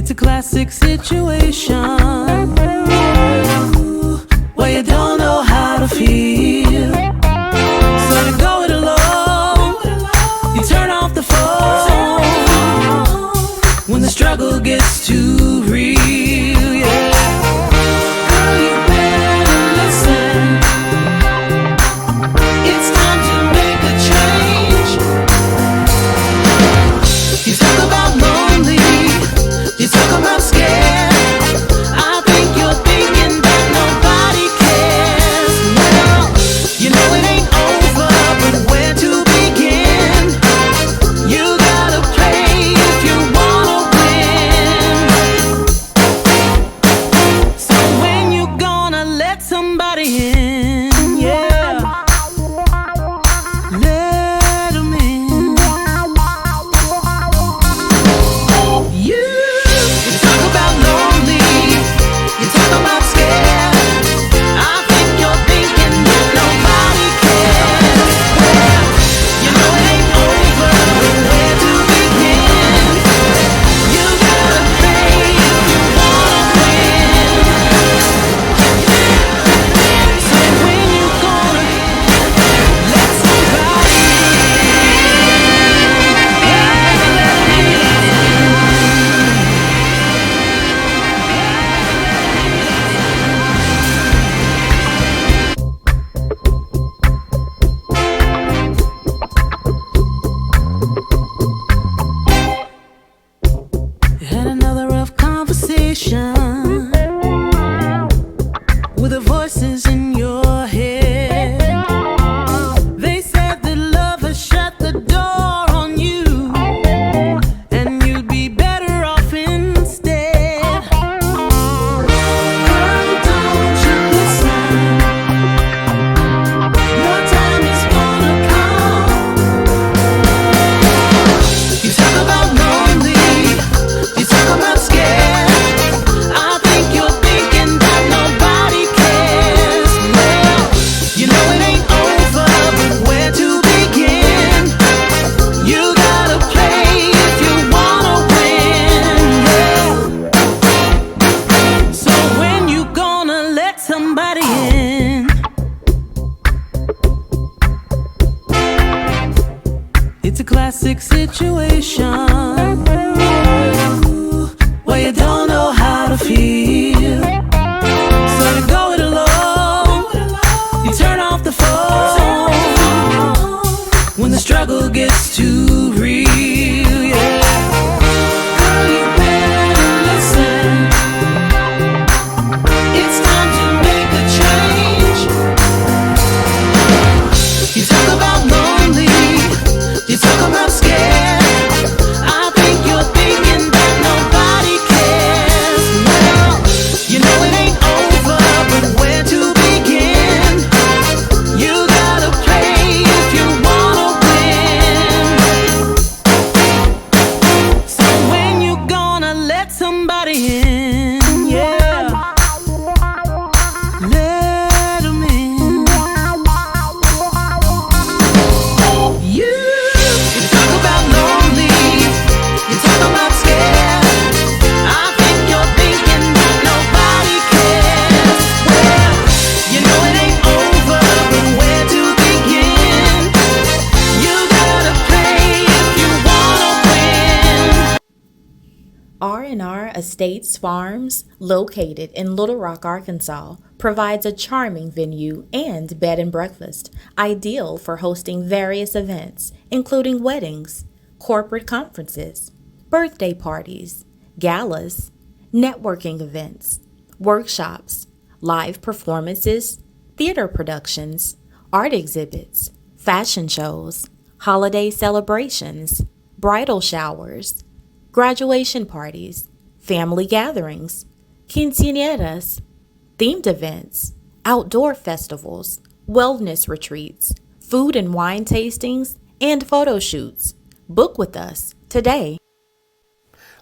It's a classic situation where you don't know how to feel. So you go it alone, you turn off the phone when the struggle gets too real, yeah. Girl, you better listen. It's time to make a change. You talk about lonely, you talk about scared. I think you're thinking that nobody cares. Well, you know it ain't over, but where to begin? You gotta play if you wanna win. So when you gonna let somebody in? Yeah, let 'em in. You talk about lonely, you talk about scared. I think you're thinking that nobody cares. Well, you know it ain't over, but where to begin? You gotta play if you wanna win. So when you gonna let somebody had another rough conversation with the voices in your head. They said that love has shut the door on you, and you'd be better off instead. Girl, don't you listen. Your time is gonna come. You talk about lonely, you talk about scared. I think you're thinking that nobody cares. Well, you know it ain't over, but where to begin? You gotta play if you wanna win. Yeah. So when you gonna let somebody in? It's a classic situation where you don't know how to feel. So you go it alone, you turn off the phone when the struggle gets too real, yeah. Girl, you better listen. It's time to make a change. You talk about lonely, you talk about scared. I think you're thinking that nobody cares. Well, you know it ain't over, but where to begin? You gotta play if you wanna win. So when you gonna let somebody in? Yeah, let 'em in. You talk about lonely, you talk about scared. I think you're thinking that nobody cares. Well, you know it ain't over, but where to begin? You gotta play if you wanna win. R&R Estates Farms, located in Little Rock, Arkansas, provides a charming venue and bed and breakfast, ideal for hosting various events, including weddings, corporate conferences, birthday parties, galas, networking events, workshops, live performances, theater productions, art exhibits, fashion shows, holiday celebrations, bridal showers, graduation parties, family gatherings, quinceañeras, themed events, outdoor festivals, wellness retreats, food and wine tastings, and photo shoots. Book with us today.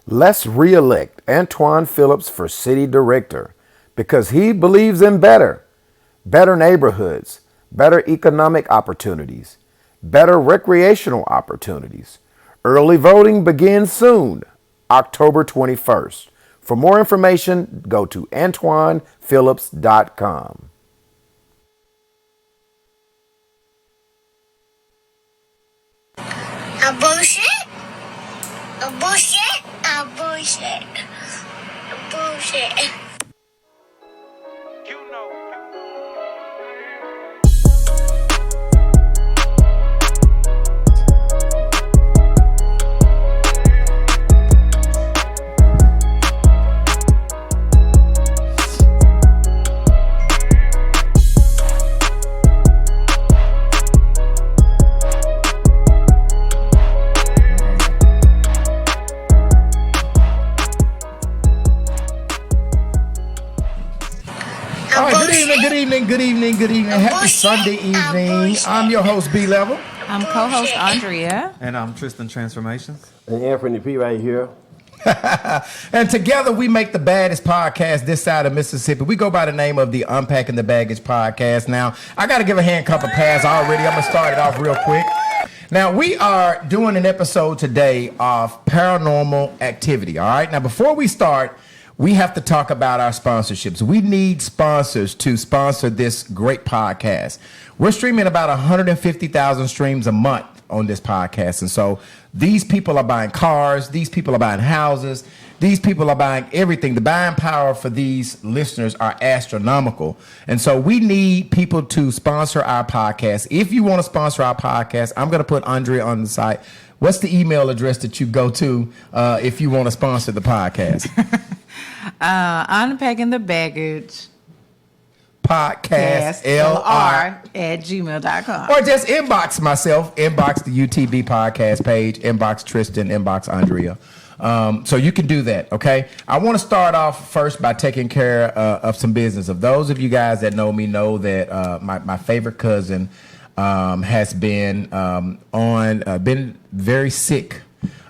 Let's re-elect Antoine Phillips for city director because he believes in better neighborhoods, better economic opportunities, better recreational opportunities. Early voting begins soon, October 21st. For more information, go to AntoinePhillips.com. A bullshit. A bullshit. A bullshit. A bullshit. All right, good evening. Happy Sunday evening. I'm your host, B-Level. I'm co-host Andrea. And I'm Tristan Transformations. And Anthony P right here. And together we make the baddest podcast this side of Mississippi. We go by the name of the Unpacking the Baggage podcast. Now, I got to give a hand cup of pass already. I'm going to start it off real quick. Now, we are doing an episode today of paranormal activity, all right? Now, before we start, we have to talk about our sponsorships. We need sponsors to sponsor this great podcast. We're streaming about 150,000 streams a month on this podcast. And so these people are buying cars. These people are buying houses. These people are buying everything. The buying power for these listeners are astronomical. And so we need people to sponsor our podcast. If you want to sponsor our podcast, I'm going to put Andrea on the site. What's the email address that you go to if you want to sponsor the podcast? Unpacking the Baggage Podcast LR @gmail.com. or just inbox myself, inbox the UTB podcast page, inbox Tristan, inbox Andrea. So you can do that, okay? I want to start off first by taking care of some business. Of those of you guys that know me know that my favorite cousin has been been very sick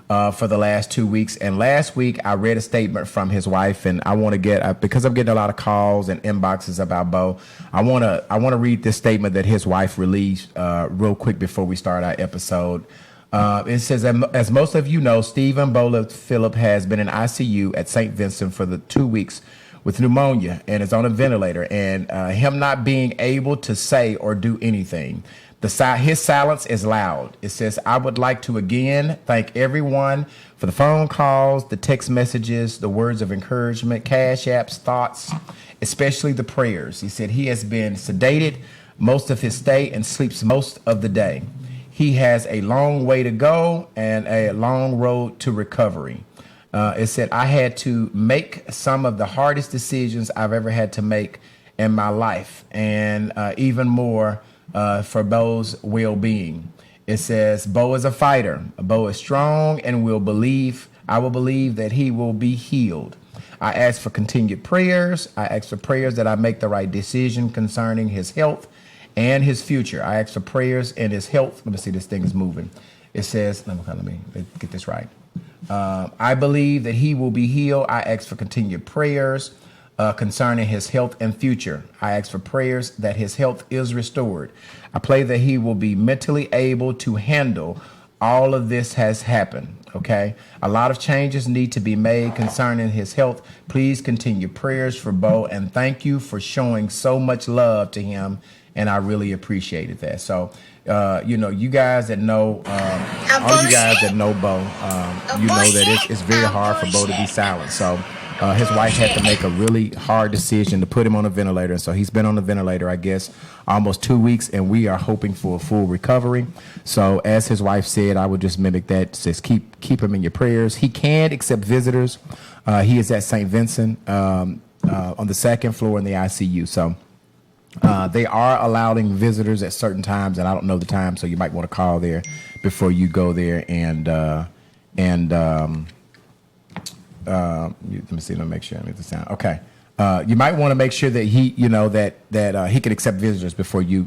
for the last 2 weeks. And last week I read a statement from his wife, and I want to get because I'm getting a lot of calls and inboxes about Bo. I want to read this statement that his wife released real quick before we start our episode. It says, as most of you know, Stephen Bola Phillip has been in ICU at St. Vincent for the 2 weeks with pneumonia and is on a ventilator, and him not being able to say or do anything. His silence is loud. It says, I would like to again thank everyone for the phone calls, the text messages, the words of encouragement, cash apps, thoughts, especially the prayers. He said he has been sedated most of his stay and sleeps most of the day. He has a long way to go and a long road to recovery. It said, I had to make some of the hardest decisions I've ever had to make in my life, and even more for Bo's well-being. It says, Bo is a fighter. Bo is strong and I will believe that he will be healed. I ask for continued prayers. I ask for prayers that I make the right decision concerning his health and his future. I ask for prayers in his health. Let me see, this thing is moving. It says, let me get this right. I believe that he will be healed. I ask for continued prayers concerning his health and future. I ask for prayers that his health is restored. I pray that he will be mentally able to handle all of this has happened. Okay. A lot of changes need to be made concerning his health. Please continue prayers for Bo, and thank you for showing so much love to him. And I really appreciated that. So, you guys that know, all you guys that know Bo, you know that it's very hard for Bo to be silent. So, his wife had to make a really hard decision to put him on a ventilator. And so he's been on the ventilator, I guess, almost 2 weeks, and we are hoping for a full recovery. So as his wife said, I would just mimic that. Says keep him in your prayers. He can accept visitors. He is at St. Vincent on the second floor in the ICU. So they are allowing visitors at certain times, and I don't know the time, so you might want to call there before you go there let me see. Let me make sure I make the sound. Okay. You might want to make sure that he, that he can accept visitors before you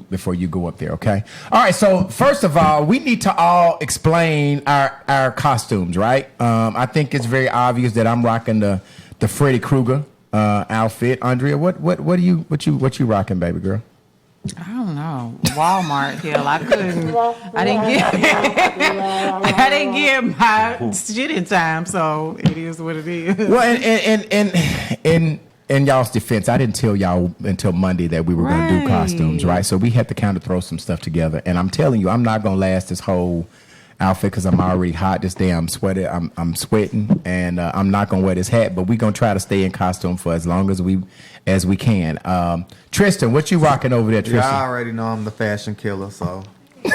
go up there. Okay. All right. So first of all, we need to all explain our costumes, right? I think it's very obvious that I'm rocking the Freddy Krueger outfit. Andrea, what you rocking, baby girl? I don't know. Walmart, hell, I couldn't. I didn't get. I didn't get my shit in time, so it is what it is. Well, and in y'all's defense, I didn't tell y'all until Monday that we were going to do costumes, right? So we had to kind of throw some stuff together. And I'm telling you, I'm not going to last this whole outfit because I'm already hot this day. I'm sweating, and I'm not going to wear this hat. But we're going to try to stay in costume for as long as we can. Tristan, what you rocking over there, Tristan? Yeah, I already know I'm the fashion killer, so. Go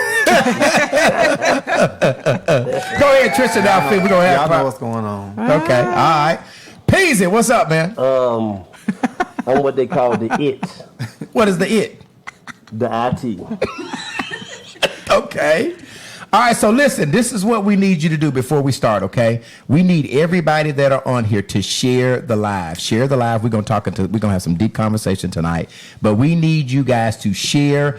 ahead, Tristan outfit. We're going to have y'all know what's going on. Okay, all right. Peasy, what's up, man? I'm what they call the it. What is the it? The IT. Okay. All right, so listen, this is what we need you to do before we start, okay? We need everybody that are on here to share the live. Share the live. We're gonna have some deep conversation tonight. But we need you guys to share,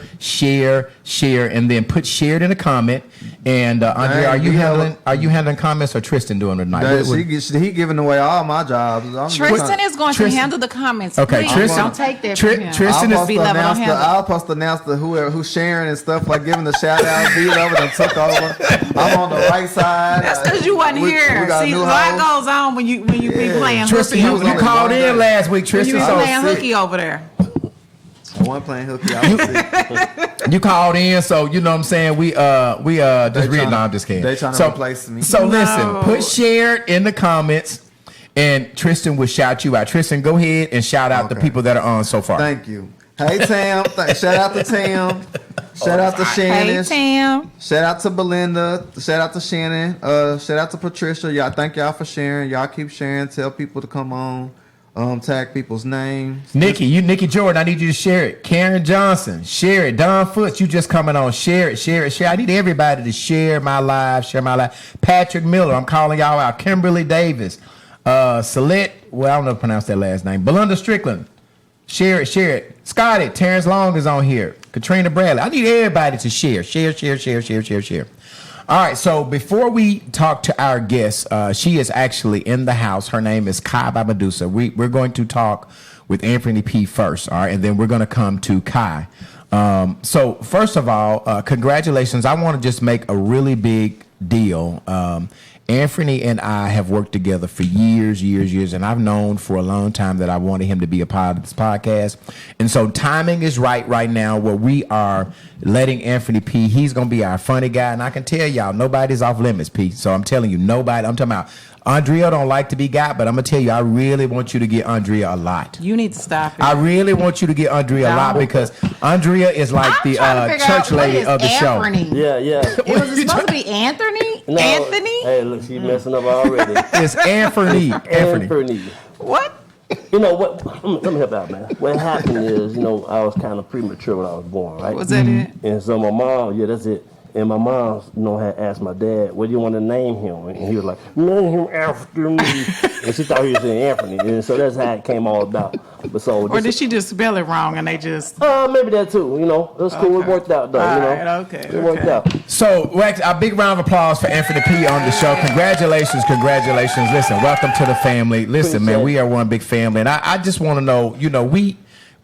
and then put shared in a comment. And Andre, are you handling comments or Tristan doing it tonight? He giving away all my jobs. Tristan is going to handle the comments. Okay, Please, Tristan, don't take that from him. Tristan is I'll supposed to announce who's sharing and stuff, like giving the shout out, beat over and took over. I'm on the right side. That's because you wasn't here. See, a lot goes on when you be playing Tristan, hooky. you called in last week, Tristan. You playing hooky over there. I wasn't playing hooky. I was sick. You called in, so you know what I'm saying. We just reading. No, I'm just kidding. They trying to replace me. So listen, put shared in the comments, and Tristan will shout you out. Tristan, go ahead and shout out the people that are on so far. Thank you. Hey Tam, shout out to Tam. Shout out to Shannon. Hey Tam. Shout out to Belinda. Shout out to Shannon. Shout out to Patricia. Y'all, thank y'all for sharing. Y'all keep sharing. Tell people to come on. Tag people's names. Nikki Jordan, I need you to share it. Karen Johnson, share it. Don Foots, you just coming on. Share it. I need everybody to share my live. Patrick Miller, I'm calling y'all out. Kimberly Davis. Salette, well, I don't know how to pronounce that last name. Belinda Strickland. Share it. Scotty, Terrence Long is on here. Katrina Bradley. I need everybody to share. Share. All right, so before we talk to our guest, she is actually in the house. Her name is Kai by Medusa. We're going to talk with Anthony P first, all right, and then we're going to come to Kai. So first of all, congratulations. I want to just make a really big deal. Anthony and I have worked together for years, and I've known for a long time that I wanted him to be a part of this podcast. And so timing is right now where we are letting Anthony P, he's going to be our funny guy. And I can tell y'all, nobody's off limits, P. So I'm telling you, nobody, I'm talking about Andrea don't like to be got, but I'm going to tell you, I really want you to get Andrea a lot. You need to stop it. I really want you to get Andrea a lot because Andrea is like the church lady of the show. Yeah. It was supposed to be Anthony? No, Anthony? Hey, look, she's messing up already. It's Anthony. What? You know what? Let me help out, man. What happened is, I was kind of premature when I was born, right? Was that it? And so my mom, that's it. And my mom, had asked my dad, what do you want to name him? And he was like, name him after me. And she thought he was saying Anthony. And so that's how it came all about. But so, or did she just spell it wrong and they just... maybe that too, it was cool. Okay. It worked out, though, Okay. It worked out. So, a big round of applause for Anthony P on the show. Congratulations. Listen, welcome to the family. Listen, man, we are one big family. And I just want to know,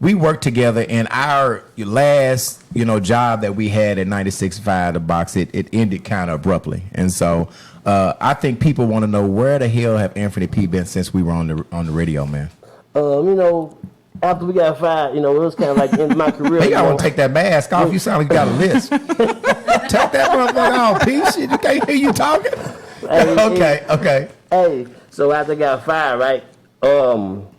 we worked together, and our last, job that we had at 96.5 The Box, it ended kind of abruptly. And so I think people want to know, where the hell have Anthony P been since we were on the radio, man? After we got fired, it was kind of like in my career. Hey, y'all want to take that mask off? You sound like you got a list. Take that motherfucker off, P. Shit, you can't hear you talking. Okay. Hey, so after I got fired, right,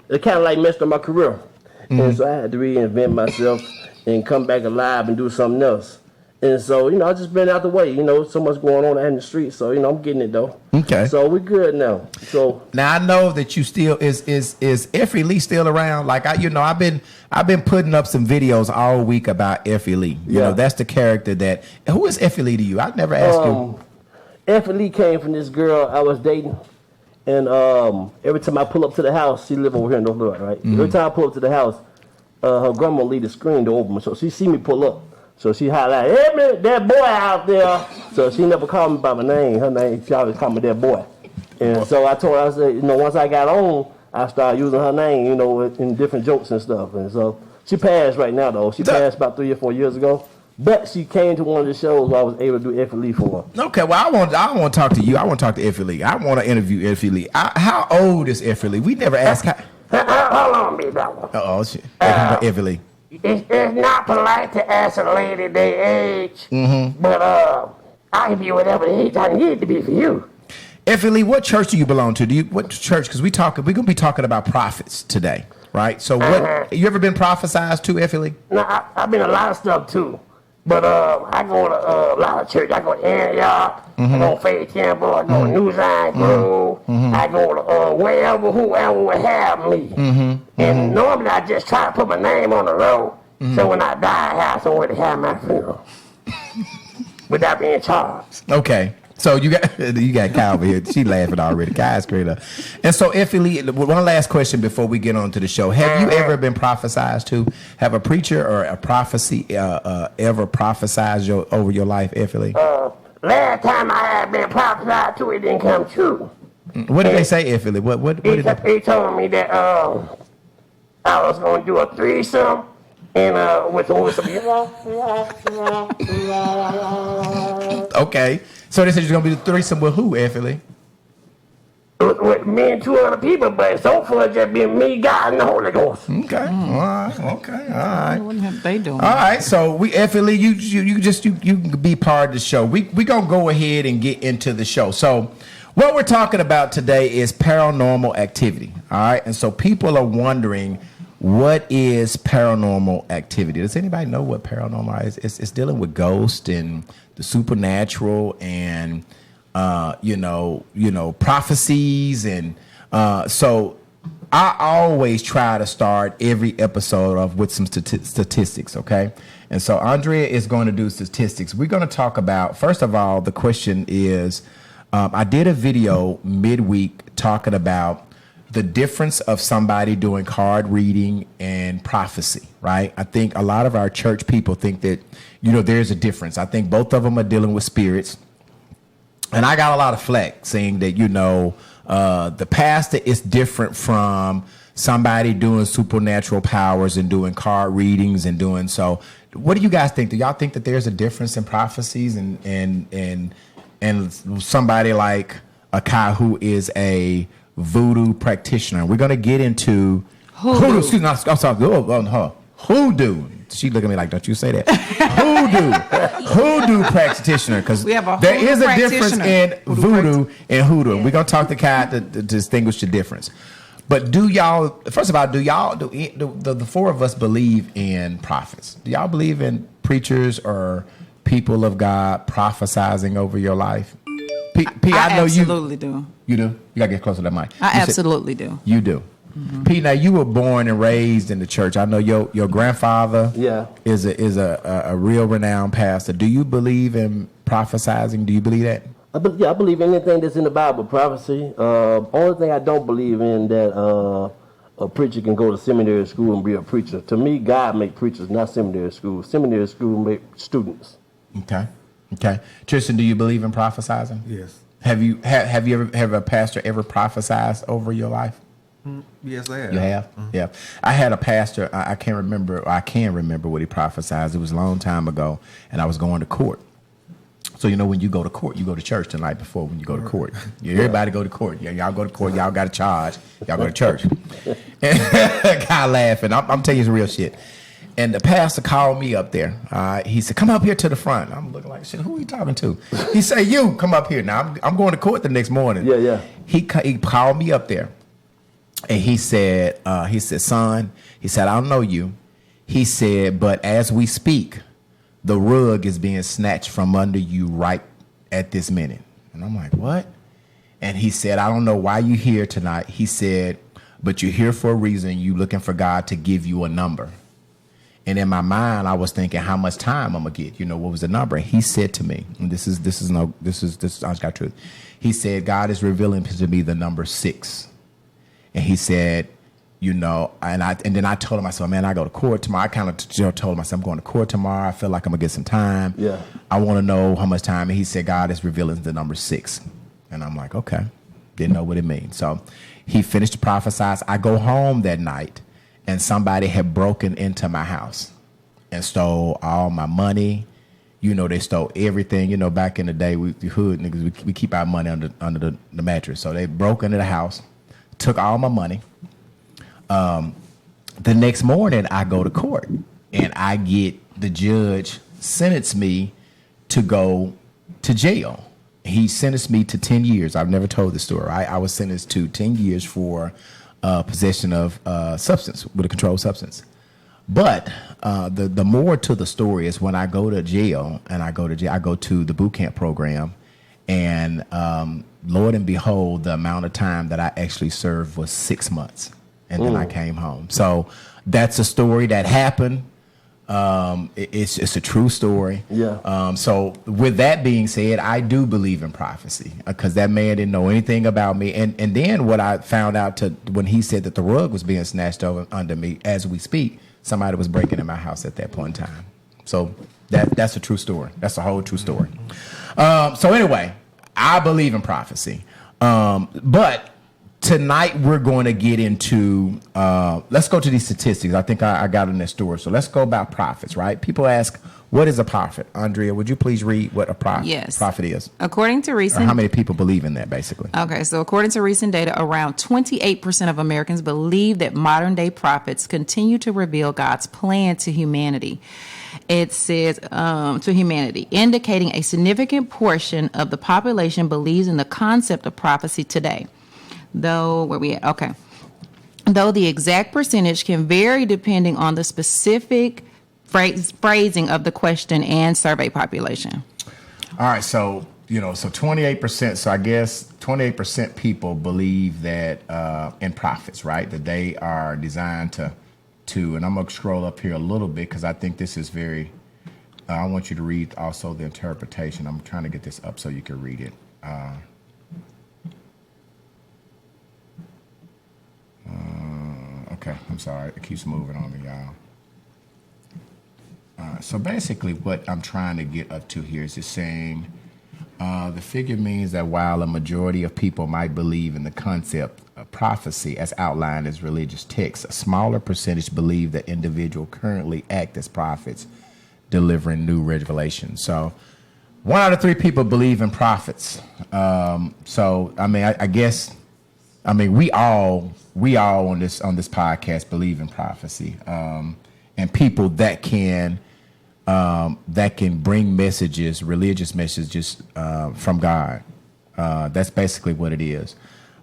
it kind of like messed up my career. Mm-hmm. And so I had to reinvent myself and come back alive and do something else. And so, I just been out the way. So much going on in the street. So, I'm getting it though. Okay. So we're good now. So now I know that you still is Effie Lee still around? Like I've been putting up some videos all week about Effie Lee. You know, that's the character that. Who is Effie Lee to you? I never asked you. Effie Lee came from this girl I was dating. And every time I pull up to the house, she live over here in North Florida, right? Mm-hmm. Every time I pull up to the house, her grandma leave the screen door open, so she see me pull up. So she highlight, hey man, that boy out there. So she never called me by my name. Her name, she always called me that boy. And so I told her, I said, once I got on, I started using her name, in different jokes and stuff. And so She passed right now though. She passed about 3 or 4 years ago. But she came to one of the shows where I was able to do Effie Lee for her. Okay, well, I want to talk to you. I want to talk to Effie Lee. I want to interview Effie Lee. How old is Effie Lee? We never asked how. Hold on, big dog. Uh-oh, shit. Effie Lee. It's not polite to ask a lady their age, but I can be whatever age I need to be for you. Effie Lee, what church do you belong to? What church? Because we're gonna be talking about prophets today, right? So what? You ever been prophesied to, Effie Lee? No, I've been a lot of stuff too. But I go to a lot of church. I go to Antioch. I go to Faith Temple. I go to New Zion Grove. I go to wherever, whoever would have me. And normally I just try to put my name on the road. So when I die, I have somewhere to have my funeral without being charged. Okay. So you got Kyle over here. She laughing already. Kyle's straight up. And so, Effie Lee, one last question before we get on to the show. Have you ever been prophesied to? Have a preacher or a prophecy ever prophesied over your life, Effie Lee? Last time I had been prophesied to, it didn't come true. What did they say, Effie Lee? What did they? He told me that I was going to do a threesome. And with some Okay. So they said you're going to be the threesome with who, Effie Lee? With me and 2 other people, but so far just been me, God, and the Holy Ghost. Okay. All right. Okay. All right. What have they doing? All right. So Effie Lee, you can be part of the show. We gonna go ahead and get into the show. So what we're talking about today is paranormal activity. All right. And so people are wondering, what is paranormal activity? Does anybody know what paranormal is? It's dealing with ghosts and the supernatural and prophecies and so I always try to start every episode off with some statistics, okay? And so Andrea is going to do statistics. We're going to talk about, first of all, the question is, I did a video midweek talking about the difference of somebody doing card reading and prophecy, right? I think a lot of our church people think that, there's a difference. I think both of them are dealing with spirits. And I got a lot of flack saying that, the pastor is different from somebody doing supernatural powers and doing card readings and doing so. What do you guys think? Do y'all think that there's a difference in prophecies and somebody like a guy who is a voodoo practitioner? We're going to get into Hoodoo. Excuse me, I'm sorry. Hoodoo. She look at me like, don't you say that. Hoodoo practitioner, because there is a difference in voodoo and hoodoo. We're going to talk to Kai to distinguish the difference. But first of all, the 4 of us believe in prophets? Do y'all believe in preachers or people of God prophesizing over your life? P, I know absolutely do. You do? You got to get closer to that mic. I absolutely do. You do. Mm-hmm. P, now you were born and raised in the church. I know your grandfather is a real renowned pastor. Do you believe in prophesizing? Do you believe that? I believe anything that's in the Bible, prophecy. Only thing I don't believe in that a preacher can go to seminary school and be a preacher. To me, God make preachers, not seminary school. Seminary school make students. Okay. Tristan, do you believe in prophesizing? Yes. Have a pastor ever prophesized over your life? Yes, I have. You have? Mm-hmm. Yeah. I had a pastor, I can remember what he prophesied. It was a long time ago, and I was going to court. So, when you go to court, you go to church the night before when you go to court. Everybody go to court. Y'all go to court. Y'all got a charge. Y'all go to church. And guy laughing. I'm telling you some real shit. And the pastor called me up there. He said, come up here to the front. I'm looking like, shit, who are you talking to? He said, you, come up here. Now, I'm going to court the next morning. Yeah. He called me up there. And he said, son, he said, I don't know you. He said, but as we speak, the rug is being snatched from under you right at this minute. And I'm like, what? And he said, I don't know why you're here tonight. He said, but you're here for a reason. You're looking for God to give you a number. And in my mind, I was thinking how much time I'm gonna get. What was the number? He said to me, and this is honest God truth. He said, God is revealing to me the number 6. And he said, and then I told him, I said, man, I go to court tomorrow. I kind of told him, I said, I'm going to court tomorrow. I feel like I'm gonna get some time. Yeah. I want to know how much time. And he said, God is revealing the number 6. And I'm like, okay. Didn't know what it means. So he finished the prophesize. I go home that night. and somebody had broken into my house and stole all my money. You know, they stole everything. You know, back in the day, the hood niggas, we keep our money under the mattress. So they broke into the house, took all my money. The next morning, I go to court, and I get the judge sentenced me to go to jail. He sentenced me to 10 years. I've never told this story. I was sentenced to 10 years for possession of substance, with a controlled substance. But the more to the story is when I go to jail, I go to the boot camp program, and Lord and behold, the amount of time that I actually served was 6 months, and then I came home. So that's a story that happened. It's a true story. Yeah. So with that being said, I do believe in prophecy, because that man didn't know anything about me. And then what I found out when he said that the rug was being snatched over under me as we speak, somebody was breaking in my house at that point in time. So that's a true story. That's a whole true story. So anyway, I believe in prophecy. But tonight we're going to get into, let's go to these statistics. I think I got in this story. So let's go about prophets, right? People ask, what is a prophet? Andrea, would you please read what a prophet is? According to recent... Or how many people believe in that, basically? Okay, so according to recent data, around 28% of Americans believe that modern-day prophets continue to reveal God's plan to humanity. It says to humanity, indicating a significant portion of the population believes in the concept of prophecy today. Though the exact percentage can vary depending on the specific phrasing of the question and survey population. All right, so 28%. So I guess 28% people believe that in prophets, right? That they are designed to. And I'm gonna scroll up here a little bit because I think this is very. I want you to read also the interpretation. I'm trying to get this up so you can read it. Okay, I'm sorry. It keeps moving on me, y'all. So basically what I'm trying to get up to here is just saying the figure means that while a majority of people might believe in the concept of prophecy as outlined as religious texts, a smaller percentage believe that individuals currently act as prophets, delivering new revelation. So 1 out of 3 people believe in prophets. So I mean, I guess, I mean, we all on this podcast believe in prophecy, and people that can bring messages, religious messages from God. That's basically what it is.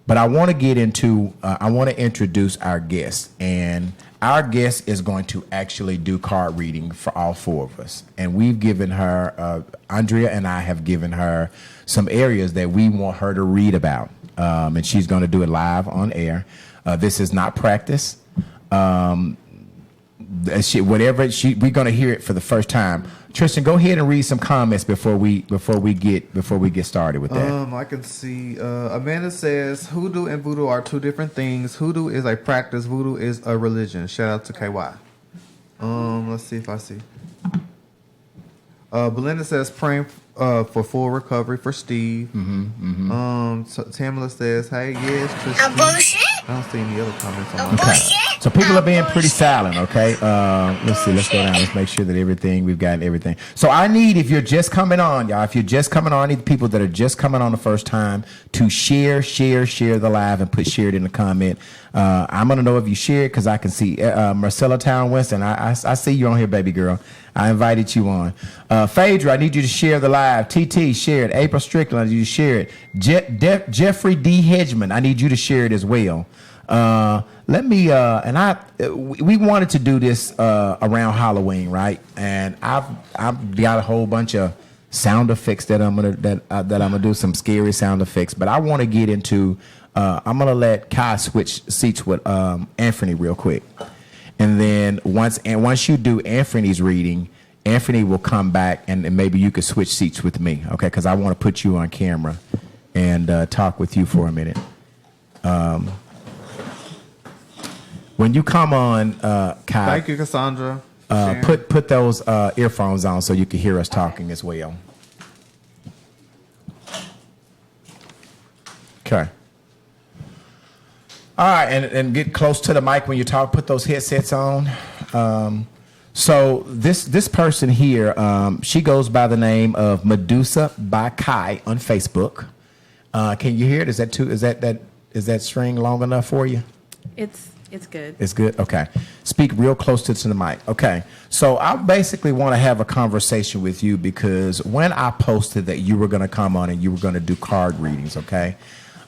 But I want to get into, I want to introduce our guest, and our guest is going to actually do card reading for all 4 of us. And we've given her, Andrea and I have given her some areas that we want her to read about. And she's going to do it live on air. This is not practice. We're going to hear it for the first time. Tristan, go ahead and read some comments before we get started with that. I can see Amanda says hoodoo and voodoo are 2 different things. Hoodoo is a practice. Voodoo is a religion. Shout out to KY. Let's see if I see. Belinda says praying for full recovery for Steve. So Tamala says, hey, yes, Tristan. A bullshit? I don't see any other comments on my Bullshit? So people are being pretty silent, okay? Let's see. Let's go down. Let's make sure that we've gotten everything. So I need, if you're just coming on, y'all, if you're just coming on, I need the people that are just coming on the first time to share the live and put share it in the comment. I'm going to know if you share it because I can see Marcella Town Winston. I see you on here, baby girl. I invited you on. Phaedra, I need you to share the live. TT, share it. April Strickland, I need you to share it. Jeffrey D. Hedgeman, I need you to share it as well. We wanted to do this around Halloween, right? And I've got a whole bunch of sound effects that I'm gonna do, some scary sound effects. But I want to get into. I'm gonna let Kai switch seats with Anthony real quick. And then once you do Anthony's reading, Anthony will come back and maybe you could switch seats with me, okay? Because I want to put you on camera and talk with you for a minute. When you come on, Kai, Thank you, Cassandra. put those earphones on so you can hear us talking as well. Okay. All right, and get close to the mic when you talk. Put those headsets on. So this person here, she goes by the name of Medusa by Kai on Facebook. Can you hear it? Is that string long enough for you? It's good. It's good? Okay. Speak real close to the mic. Okay. So I basically want to have a conversation with you because when I posted that you were going to come on and you were going to do card readings, okay,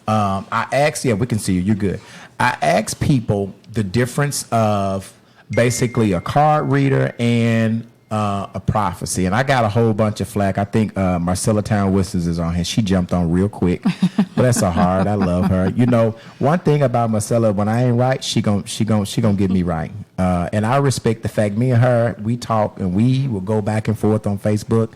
I asked, yeah, we can see you. You're good. I asked people the difference of basically a card reader and a prophecy. And I got a whole bunch of flack. I think Marcella Town Whistles is on here. She jumped on real quick. But that's a hard. I love her. You know, one thing about Marcella, when I ain't right, she gon' get me right. And I respect the fact me and her, we talk and we will go back and forth on Facebook,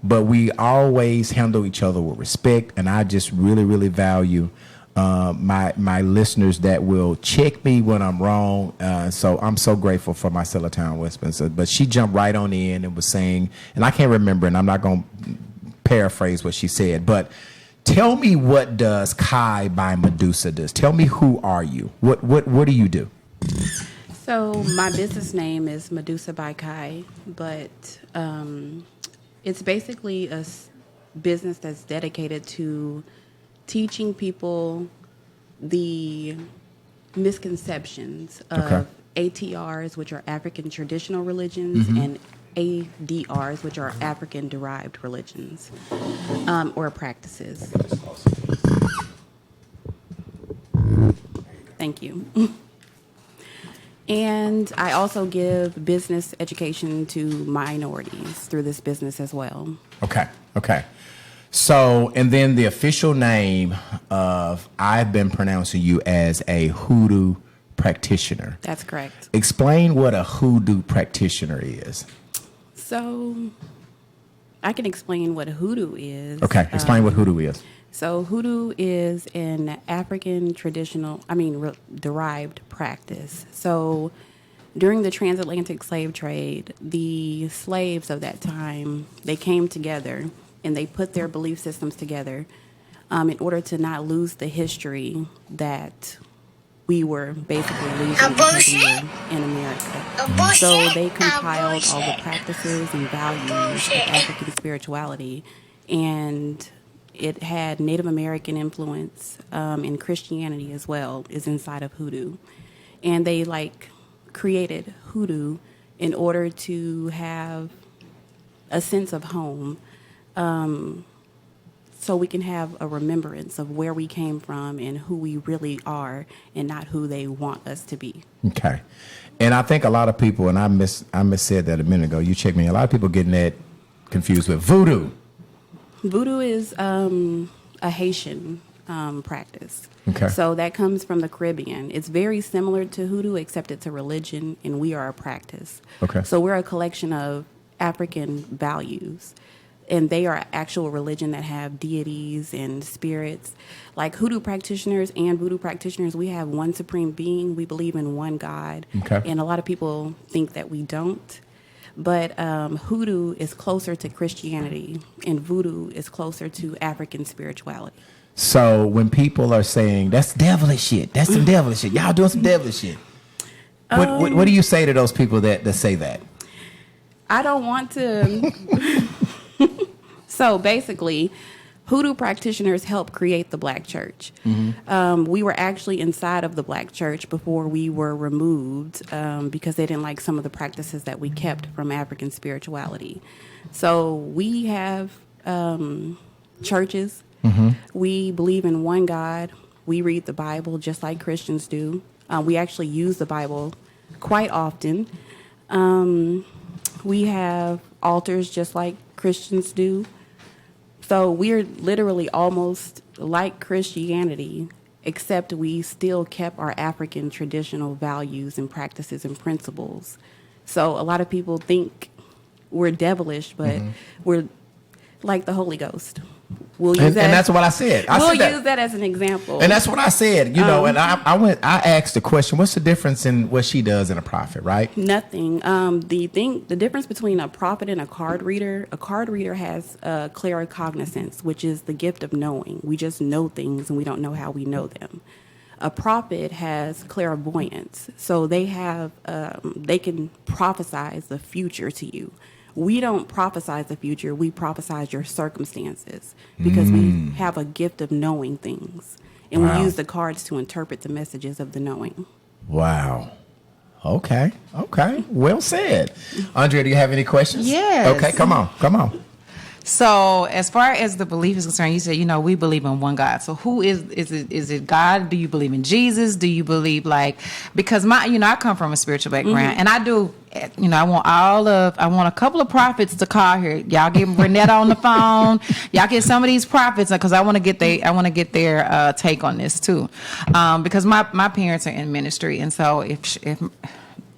but we always handle each other with respect. And I just really, really value my listeners that will check me when I'm wrong. So I'm so grateful for Marcella Town Whispers. But she jumped right on in and was saying, and I can't remember, and I'm not going to paraphrase what she said, but tell me what does Kai by Medusa does. Tell me who are you? What do you do? So my business name is Medusa by Kai, but it's basically a business that's dedicated to teaching people the misconceptions of ATRs, which are African traditional religions, and ADRs, which are African derived religions or practices. Thank you. And I also give business education to minorities through this business as well. Okay. So, and then the official name of, I've been pronouncing you as a hoodoo practitioner. That's correct. Explain what a hoodoo practitioner is. So, I can explain what hoodoo is. Okay, explain what hoodoo is. So, hoodoo is an African derived practice. So, during the transatlantic slave trade, the slaves of that time, they came together and they put their belief systems together in order to not lose the history that we were basically losing because we were in America. So they compiled all the practices and values of African spirituality, and it had Native American influence, and Christianity as well is inside of hoodoo. And they created hoodoo in order to have a sense of home. So we can have a remembrance of where we came from and who we really are and not who they want us to be. Okay. And I think a lot of people, and I missaid that a minute ago, you checked me, a lot of people getting that confused with voodoo. Voodoo is a Haitian practice. Okay. So that comes from the Caribbean. It's very similar to hoodoo, except it's a religion and we are a practice. Okay. So we're a collection of African values. And they are actual religion that have deities and spirits. Like hoodoo practitioners and voodoo practitioners, we have one supreme being. We believe in one God. Okay. And a lot of people think that we don't. But hoodoo is closer to Christianity, and voodoo is closer to African spirituality. So when people are saying, that's devilish shit, that's some devilish shit, y'all doing some devilish shit, what do you say to those people that say that? I don't want to... So basically, hoodoo practitioners help create the black church. Mm-hmm. We were actually inside of the black church before we were removed because they didn't like some of the practices that we kept from African spirituality. So we have churches. Mm-hmm. We believe in one God. We read the Bible just like Christians do. We actually use the Bible quite often. We have altars just like Christians do. So we're literally almost like Christianity, except we still kept our African traditional values and practices and principles. So a lot of people think we're devilish, but we're like the Holy Ghost. We'll use and that's what I said. We'll use that as an example. And that's what I said, you know, and I asked the question, what's the difference in what she does and a prophet, right? Nothing. The difference between a prophet and a card reader has claircognizance, which is the gift of knowing. We just know things and we don't know how we know them. A prophet has clairvoyance, so they have they can prophesize the future to you. We don't prophesize the future; we prophesize your circumstances because we have a gift of knowing things, and we use the cards to interpret the messages of the knowing. Wow. Okay. Well said. Andrea, do you have any questions? Yes. Okay, come on. So, as far as the belief is concerned, you said, we believe in one God. So, who is it God? Do you believe in Jesus? Do you believe because I come from a spiritual background, and I do, I want a couple of prophets to call here. Y'all get Renetta on the phone. Y'all get some of these prophets because I want to get their take on this too, because my parents are in ministry, and so if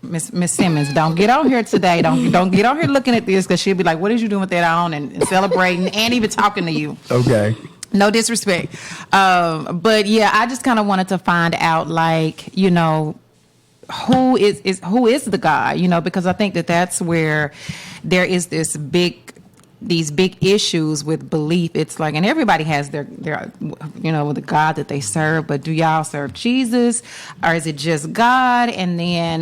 Miss Simmons, don't get on here today. Don't get on here looking at this because she'll be like, "What is you doing with that on?" and celebrating and even talking to you. Okay. No disrespect, but yeah, I just kind of wanted to find out, who is the God? Because I think that's where there is these big issues with belief. It's and everybody has their the God that they serve, but do y'all serve Jesus or is it just God? And then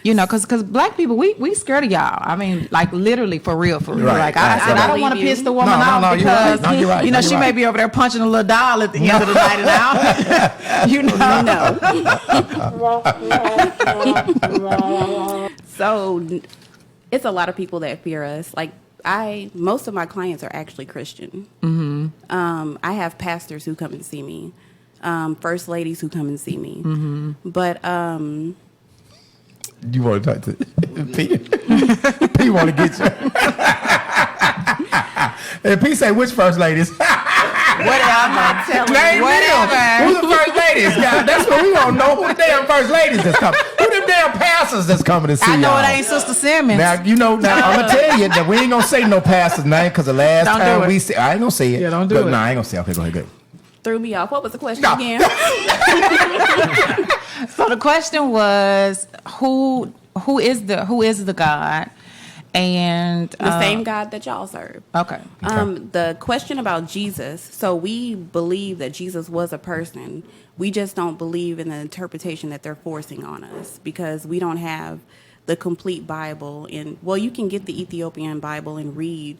because black people we scared of y'all. I mean, literally for real. Right. I don't want to piss the woman off because you're right. she may be over there punching a little doll at the end of the night, No. So it's a lot of people that fear us. Most of my clients are actually Christian. Mm-hmm. I have pastors who come and see me, first ladies who come and see me. Mm-hmm. But you want to talk to P? P want to get you. And P say, which first ladies? Whatever. Name them. Who's the first ladies? God, that's what we want to know. Who the damn first ladies that's coming? Who them damn pastors that's coming to see I know y'all? it ain't Sister Simmons. Now, I'm going to tell you that we ain't going to say no pastor's name because the last time we say, I ain't going to say it. Yeah, don't do it. No, I ain't going to say it. Okay, go ahead, good. Threw me off. What was the question again? So the question was, who is the God? And the same God that y'all serve. Okay. The question about Jesus. So we believe that Jesus was a person. We just don't believe in the interpretation that they're forcing on us because we don't have the complete Bible. You can get the Ethiopian Bible and read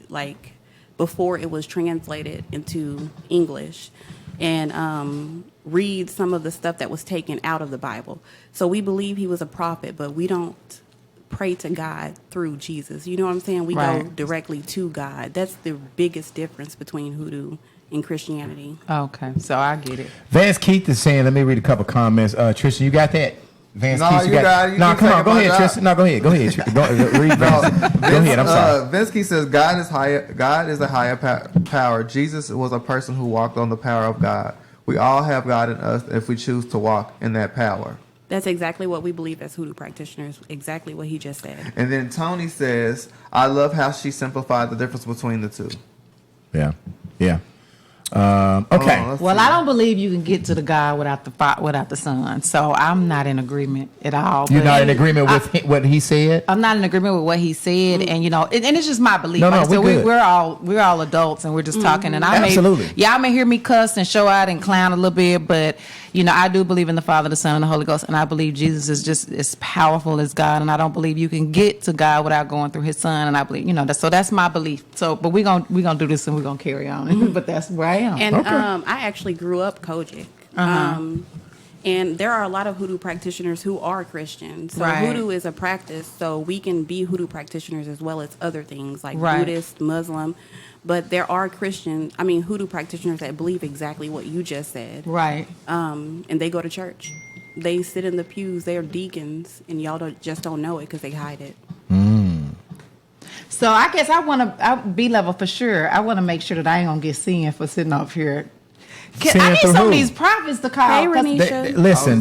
before it was translated into English, and read some of the stuff that was taken out of the Bible. So we believe he was a prophet, but we don't pray to God through Jesus. You know what I'm saying? We go directly to God. That's the biggest difference between Hoodoo and Christianity. Okay, so I get it. Vance Keith is saying, let me read a couple comments. Tristan, you got that? Vance Keith, you got it. No, come on, go ahead, Tristan. No, go ahead. Go ahead, read Vance. Go ahead, I'm sorry. Vince Keith says, God is a higher power. Jesus was a person who walked on the power of God. We all have God in us if we choose to walk in that power. That's exactly what we believe as Hoodoo practitioners, exactly what he just said. And then Tony says, I love how she simplified the difference between the two. Yeah. Okay. I don't believe you can get to the God without the Son. So I'm not in agreement at all. You're not in agreement with what he said? I'm not in agreement with what he said, and and it's just my belief. No, we're all adults, and we're just talking. And y'all may hear me cuss and show out and clown a little bit, but I do believe in the Father, the Son, and the Holy Ghost, and I believe Jesus is just as powerful as God, and I don't believe you can get to God without going through His Son, and I believe so that's my belief. So, but we're gonna do this and we're gonna carry on. But that's where I am. And I actually grew up Kojic. And there are a lot of Hoodoo practitioners who are Christian. So Hoodoo is a practice, so we can be Hoodoo practitioners as well as other things like Buddhist, Muslim. But there are Hoodoo practitioners that believe exactly what you just said. Right. And they go to church. They sit in the pews. They're deacons, and y'all just don't know it because they hide it. So I guess I be level for sure. I want to make sure that I ain't gonna get seen for sitting up here. I need some of these prophets to call. Hey, Renisha. Listen.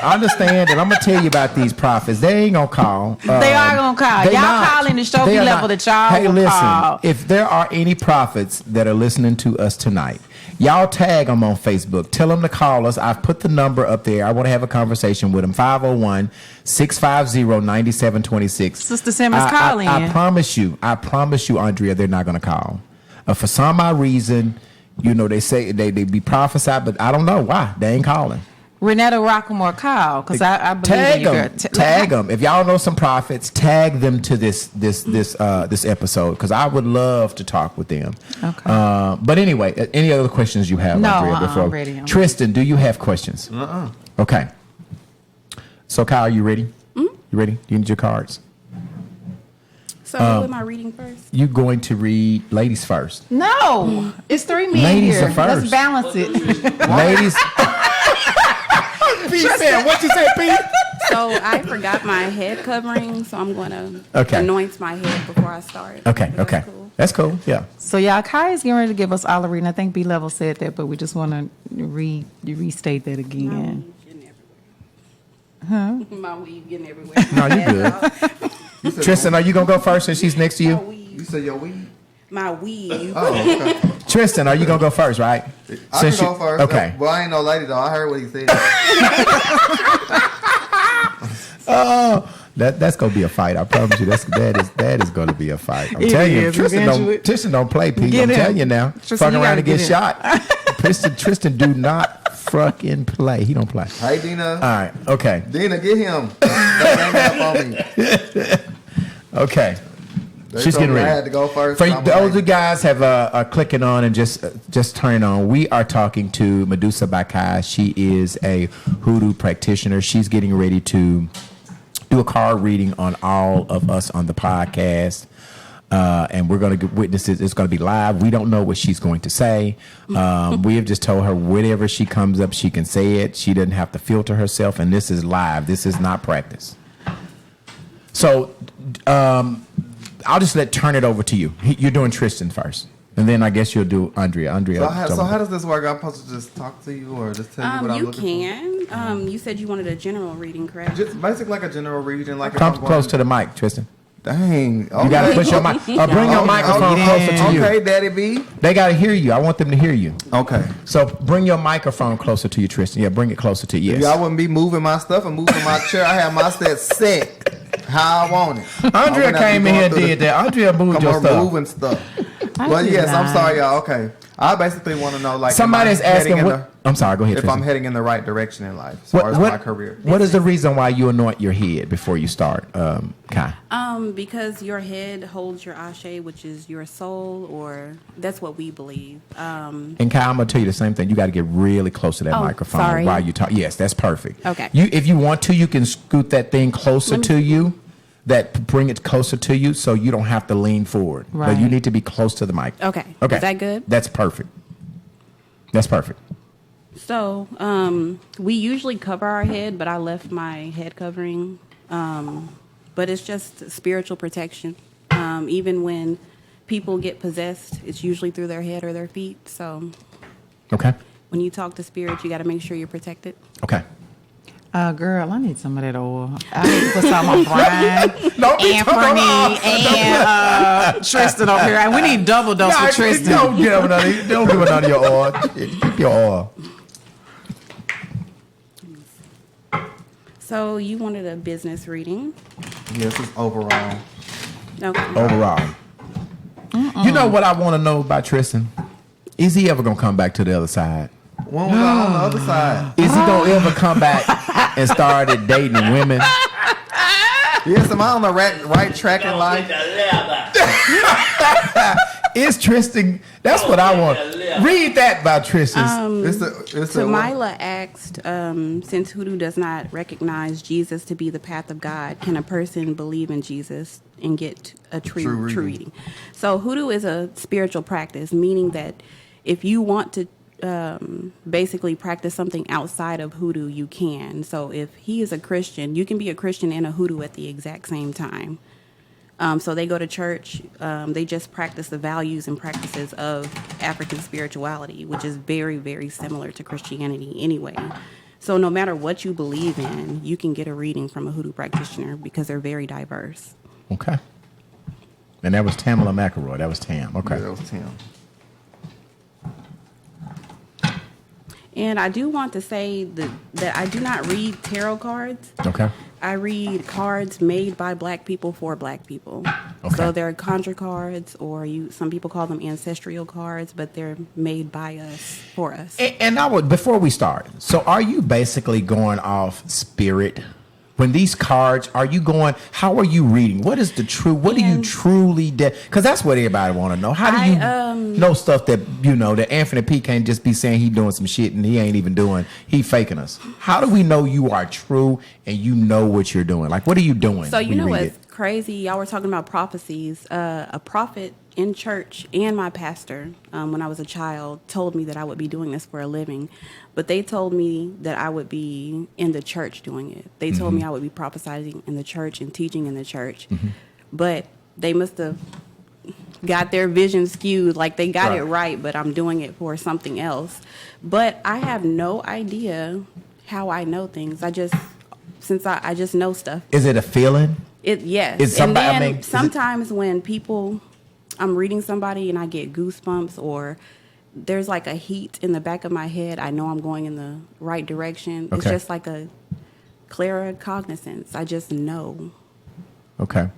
Understand that I'm gonna tell you about these prophets. They ain't gonna call. They are gonna call. Y'all calling to show me level that y'all will call. If there are any prophets that are listening to us tonight, y'all tag them on Facebook. Tell them to call us. I've put the number up there. I want to have a conversation with them. 501-650-9726. Sister Simmons calling. I promise you, Andrea, they're not going to call. For some odd reason, You know, they say they be prophesied, but I don't know why they ain't calling. Renetta Rockamore call, because I believe in you, girl. Tag them. If y'all know some prophets, tag them to this episode, because I would love to talk with them. Okay. But anyway, any other questions you have? No, Andrea, before I'm ready. Tristan, do you have questions? Okay. So Kyle, you ready? You ready? You need your cards. So who am I reading first? You going to read ladies first? No, it's 3 men Ladies here. are first. Let's balance it. Ladies. Pete said, what you say, Pete? So I forgot my head covering, so I'm going to anoint my head before I start. Okay. That's cool. Yeah. So y'all, Kai is getting ready to give us all a reading. I think B Level said that, but we just want to restate that again. My weave getting everywhere. No, you good. Tristan, are you gonna go first since she's next to you? You said your weed? My weave. Oh, okay. Tristan, are you gonna go first, right? I can go first. Okay. Well, I ain't no lady though. I heard what he said. Oh, that's gonna be a fight. I promise you. That is gonna be a fight. I'm telling you, Tristan don't play, Pete. I'm telling you now. Fucking around and get shot. Tristan do not fucking play. He don't play. Hey, Dina. All right. Okay. Dina, get him. Don't hang up on me. Okay. She's getting ready. I had to go first. For those guys have are clicking on and just turn on. We are talking to Medusa Bakai. She is a hoodoo practitioner. She's getting ready to do a card reading on all of us on the podcast. And we're going to witness it. It's going to be live. We don't know what she's going to say. We have just told her whatever she comes up, she can say it. She doesn't have to filter herself. And this is live. This is not practice. So I'll just turn it over to you. You're doing Tristan first. And then I guess you'll do Andrea. So how does this work? I'm supposed to just talk to you or just tell you what I'm looking for? You said you wanted a general reading, correct? Just basically like a general reading. Like come close to the mic, Tristan. Dang. Okay. You got to push your mic. Bring your microphone closer to you. Okay, Daddy B. They got to hear you. I want them to hear you. Okay. So bring your microphone closer to you, Tristan. Yeah, bring it closer to you. Yes. Y'all wouldn't be moving my stuff and moving my chair. I have my set how I want it. Andrea came in here and did that. Andrea moved your stuff. Moving stuff. Well, yes, I'm sorry, y'all. Okay. I basically want to know, like, somebody's asking. I'm sorry. Go ahead. If Tristan. I'm heading in the right direction in life, as far as my career. What is the reason why you anoint your head before you start, Kai? Because your head holds your ashe, which is your soul, or that's what we believe. And Kai, I'm gonna tell you the same thing. You got to get really close to that microphone while you talk. Yes, that's perfect. Okay. If you want to, you can scoot that thing closer to you. Bring it closer to you so you don't have to lean forward. Right. But you need to be close to the mic. Okay. Is that good? That's perfect. That's perfect. So, we usually cover our head, but I left my head covering. But it's just spiritual protection. Even when people get possessed, it's usually through their head or their feet. So, okay. When you talk to spirits, you got to make sure you're protected. Okay. Girl, I need some of that oil. I need to put some on Brian, Anthony, and Tristan over here. We need double dose for Tristan. Don't give him none of your oil. Keep your oil. So you wanted a business reading? Yes, it's overall. Okay. Overall. You know what I want to know about Tristan? Is he ever going to come back to the other side? When was I on the other side? Is he going to ever come back and start dating women? Yes, am I on the right track in life? Is Tristan? That's what I want. Read that about Tristan. Tamila asked, since Hoodoo does not recognize Jesus to be the path of God, can a person believe in Jesus and get a true reading? So Hoodoo is a spiritual practice, meaning that if you want to basically practice something outside of Hoodoo, you can. So if he is a Christian, you can be a Christian and a Hoodoo at the exact same time. So they go to church, they just practice the values and practices of African spirituality, which is very, very similar to Christianity anyway. So no matter what you believe in, you can get a reading from a Hoodoo practitioner because they're very diverse. Okay. And that was Tamala McElroy. That was Tam. Okay. Yeah, that was Tam. And I do want to say that I do not read tarot cards. Okay. I read cards made by Black people for Black people. Okay. So they're conjure cards, or some people call them ancestral cards, but they're made by us for us. And I would, before we start, so are you basically going off spirit? When these cards, are you going, how are you reading? What is the true, what do you truly, because that's what everybody want to know. How do you know stuff that, that Anthony P can't just be saying he doing some shit and he ain't even doing, he faking us. How do we know you are true and you know what you're doing? Like, what are you doing? So you know read what's crazy? Y'all were talking about prophecies. A prophet in church and my pastor, when I was a child, told me that I would be doing this for a living. But they told me that I would be in the church doing it. They told me I would be prophesying in the church and teaching in the church. But they must have got their vision skewed. Like, they got it right, but I'm doing it for something else. But I have no idea how I know things. I just know stuff. Is it a feeling? Yes. Is somebody, and then sometimes when people, I'm reading somebody and I get goosebumps, or there's like a heat in the back of my head, I know I'm going in the right direction. Okay. It's just like a claircognizance. I just know. Okay.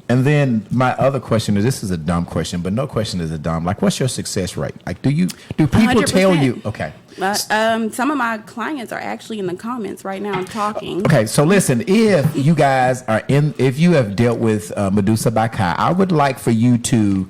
And then my other question is, this is a dumb question, but no question is a dumb. Like, what's your success rate? Like, do people 100%. tell you? Okay. Some of my clients are actually in the comments right now talking. Okay, so listen, if you guys are if you have dealt with Medusa by Kai, I would like for you to,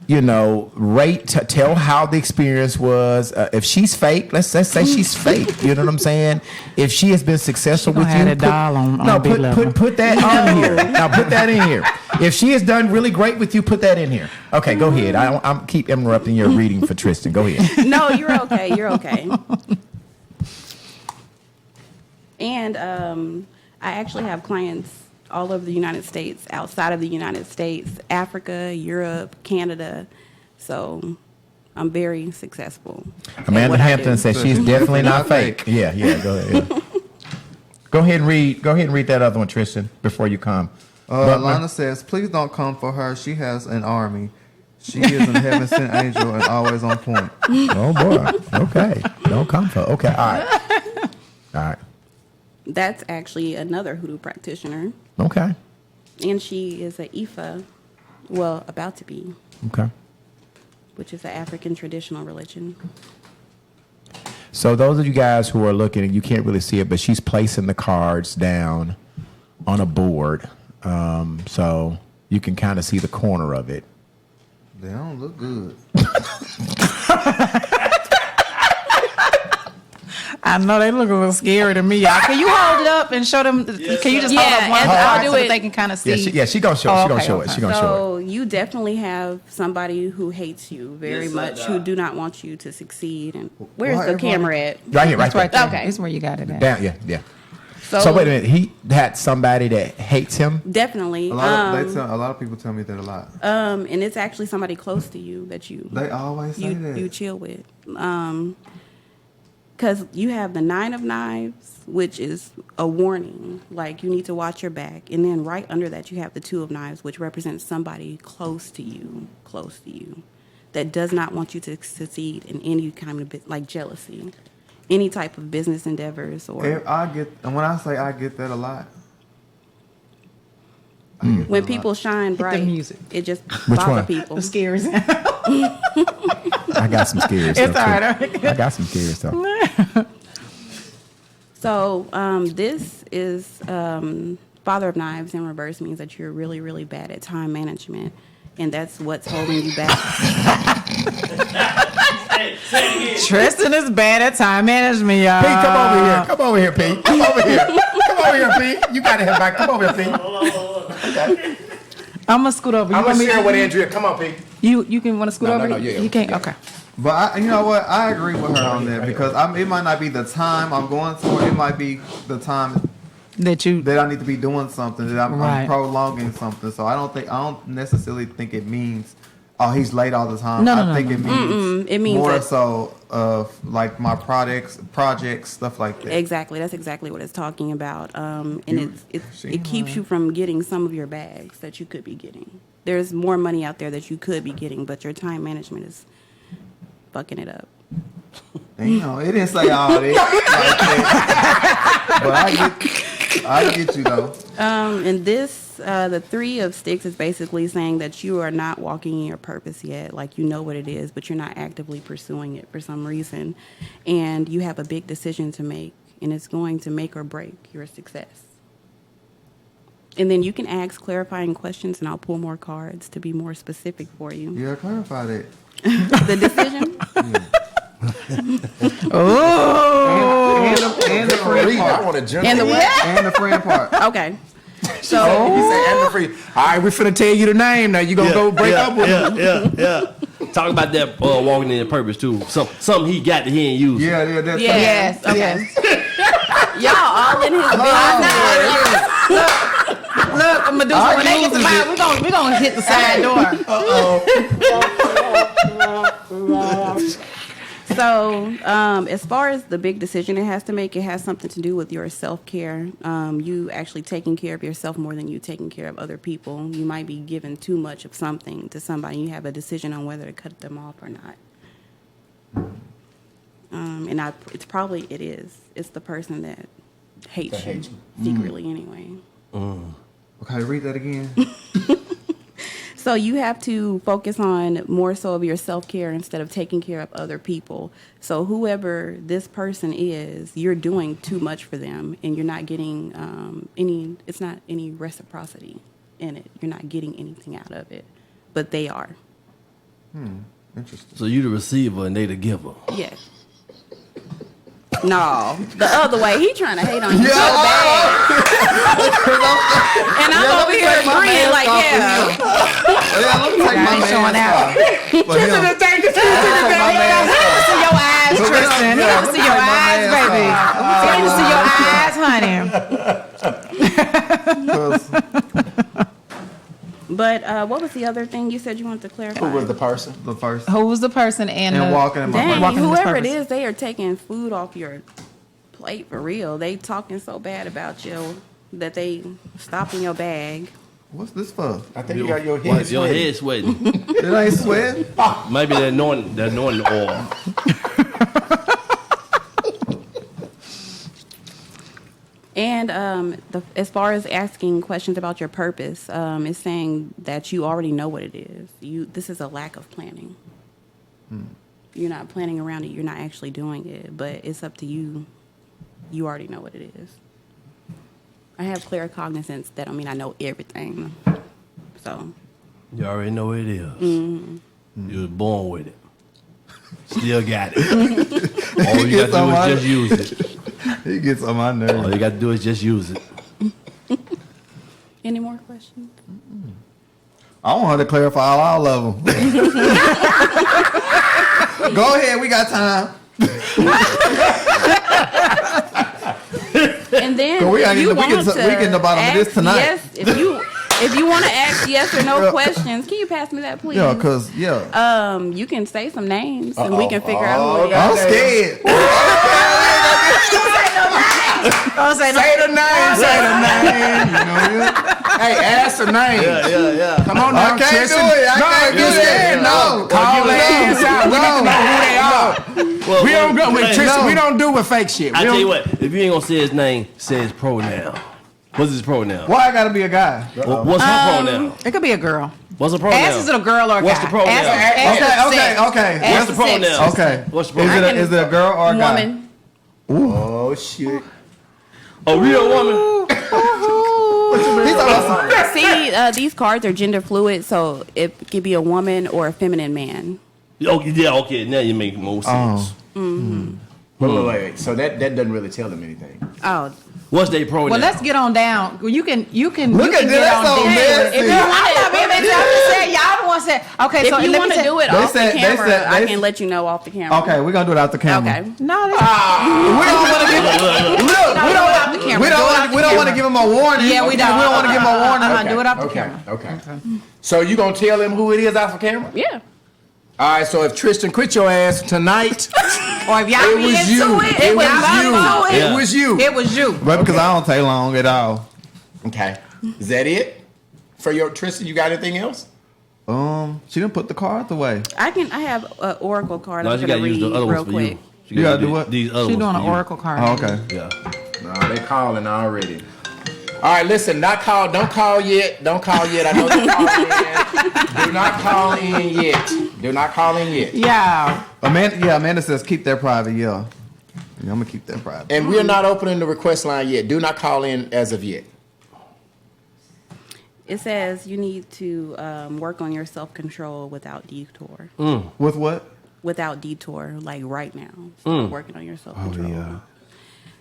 tell how the experience was. If she's fake, let's say she's fake. You know what I'm saying? If she has been successful with you, put that on here. Now put that in here. If she has done really great with you, put that in here. Okay, go ahead. I'm keep interrupting your reading for Tristan. Go ahead. No, you're okay. You're okay. And I actually have clients all over the United States, outside of the United States, Africa, Europe, Canada. So I'm very successful. Amanda Hampton says she's definitely not fake. Yeah, go ahead. Go ahead and read that other one, Tristan, before you come. Lana says, please don't come for her. She has an army. She is a heaven sent angel and always on point. Oh boy. Okay. Don't come for. Okay. All right. That's actually another hoodoo practitioner. Okay. And she is an Ifa, well, about to be. Okay. Which is an African traditional religion. So those of you guys who are looking, and you can't really see it, but she's placing the cards down on a board. So you can kind of see the corner of it. They don't look good. I know they look a little scary to me, y'all. Can you hold it up and show them? Yes, can you just hold up one I'll card do so it. that they can kind of see? She gonna show. She gonna show it. She gonna show So you definitely have somebody who hates you very much, who do not want you to succeed. And where's the camera at? it. Right here, right It's right there. there. Okay. It's where you got it at. Down, yeah. So wait a minute. He had somebody that hates him. Definitely. A lot of people tell me that a lot. And it's actually somebody close to you that They always say that. you chill with. Because you have the 9 of Knives, which is a warning, like you need to watch your back. And then right under that, you have the 2 of Knives, which represents somebody close to you, that does not want you to succeed in any kind of like jealousy, any type of business endeavors. Or when I say I get that a lot. when people shine bright, music. it just Which bothers one? people. The scary sound. I got some scary stuff. It's all right. Too. I got some scary stuff. So this is Father of Knives in reverse means that you're really, really bad at time management, and that's what's holding you back. Tristan is bad at time management, y'all. Pete, come over here. Come over here, Pete. Come over here. Come over here, Pete. You got to have back. Come over here, Pete. Okay. I'm gonna scoot over. I'm gonna share with Andrea. Come on, Pete. You can want to scoot over? No, yeah. You can't. Okay. But you know what? I agree with her on that because it might not be the time I'm going for. It might be the time that I need to be doing something, that I'm prolonging something. So I don't necessarily think it means, oh, he's late all the time. I think it means more so of like my projects, stuff like that. Exactly. That's exactly what it's talking about. And it keeps you from getting some of your bags that you could be getting. There's more money out there that you could be getting, but your time management is fucking it up. And, it didn't say all this like that. But I get you though. And this, the 3 of Sticks is basically saying that you are not walking in your purpose yet. Like, you know what it is, but you're not actively pursuing it for some reason. And you have a big decision to make, and it's going to make or break your success. And then you can ask clarifying questions, and I'll pull more cards to be more specific for you. Yeah, clarify that. The decision? And the friend part. I want to jump. And the what? And the friend part. Okay. So, You say and the free. All right, we're finna tell you the name now. You gonna go break up with him. Yeah. Talk about that walking in your purpose too. Something he got that he ain't used. Yeah, that's yes. Okay. Y'all all in his business. Look, I'm gonna do something. When they get to mine, we're gonna hit the side door. So, as far as the big decision it has to make, it has something to do with your self-care. You actually taking care of yourself more than you taking care of other people. You might be giving too much of something to somebody. You have a decision on whether to cut them off or not. It is. It's the person that hates you secretly anyway. Okay, read that again. So you have to focus on more so of your self-care instead of taking care of other people. So whoever this person is, you're doing too much for them, and you're not getting it's not any reciprocity in it. You're not getting anything out of it, but they are. Interesting. So you the receiver and they the giver. Yes. No, the other way. He trying to hate on you so bad. And I'm over here agreeing like, Yeah, let me take my man's showing out. Tristan, Let me see your eyes, Tristan. Let me see your eyes, baby. Let me see your eyes, honey. But what was the other thing you said you wanted to clarify? Who was the person? The first. Who was the person and walking in my Dang, walking in his whoever it purpose. is, they are taking food off your plate for real. They talking so bad about you that they stopping your bag. What's this for? I think you got your head Your sweating. head sweating. It ain't sweating. Maybe they're anointing oil. And as far as asking questions about your purpose, it's saying that you already know what it is. This is a lack of planning. You're not planning around it. You're not actually doing it, but it's up to you. You already know what it is. I have clear cognizance. That don't mean I know everything. So. You already know what it is. You was born with it. Still got it. All you got to do is just use it. He gets on my nerves. All you got to do is just use it. Any more questions? I want her to clarify all of them. Go ahead, we got time. And then We if you get want to the bottom of this tonight. Yes, if you want to ask yes or no questions, can you pass me that, please? Yeah, because you can say some names and we can figure out who it is. I'm scared. Say the name. Hey, ask the name. Yeah. Come on now, I can't Tristan. do it. I can't do it. No. Call their ass out. We need to know who they are. Well, We don't go with hey, Tristan. no. We don't do with fake shit. I We tell you don't- what, if you ain't gonna say his name, say his pronoun. What's his pronoun? Why I gotta be a guy? What's her pronoun? It could be a girl. What's the pronoun? Ask is it a girl or a What's guy? the pronoun? Ask Okay. What's the pronoun? Okay. What's the Is pronoun? it a girl or a guy? Woman. Oh shit. A real woman? See, these cards are gender fluid, so it could be a woman or a feminine man. Okay, now you make more sense. Wait. So that doesn't really tell them anything. Oh, What's their pronoun? Well, let's get on down. You can Look you at can this, get that's on so down. messy. If you I'm not being messy. I'm just saying y'all the ones that okay. if So you let want me to do it They off said- the they camera, said- I they- can let you know off the camera. Okay, we're gonna do it out the camera. Okay. No, We don't want to give. Look, No, do it off the camera. we Do it off the don't want to camera. give him a warning. Yeah, we don't. We don't want to give him a warning. Do it off the camera. Okay. So you gonna tell them who it is off the camera? Yeah. All right. So if Tristan quit your ass tonight, Or if y'all it be was into you. it, It was y'all you. into it. It was you. It was you. But because I don't take long at all. Okay. Is that it for your Tristan? You got anything else? She didn't put the cards away. I have an oracle card. No, I'm you going gotta to use the read other real ones for quick. you. You gotta do what? These other She's ones doing for an you. oracle card. Oh, okay. Yeah. No, they calling already. All right, listen, don't call yet. Don't call yet. I know they're calling in. Do not call in yet. Do not call in yet. Yeah. Amanda says keep that private, yeah. I'm going to keep that private. And we're not opening the request line yet. Do not call in as of yet. It says you need to work on your self-control without detour. With what? Without detour, like right now. Start working on your self-control. Oh,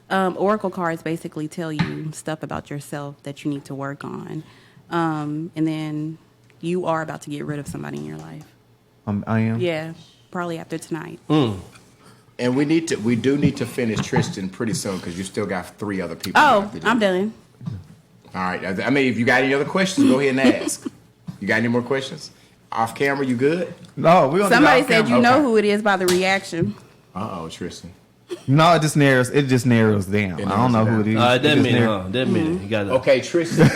yeah. Oracle cards basically tell you stuff about yourself that you need to work on. And then you are about to get rid of somebody in your life. I am? Yeah, probably after tonight. And we do need to finish Tristan pretty soon because you still got 3 other people. Oh, I'm done. All right. I mean, if you got any other questions, go ahead and ask. You got any more questions? Off camera, you good? No, we don't. Somebody said you know who it is by the reaction. Tristan. No, it just narrows down. I don't know who it is. That minute. You got Okay, Tristan.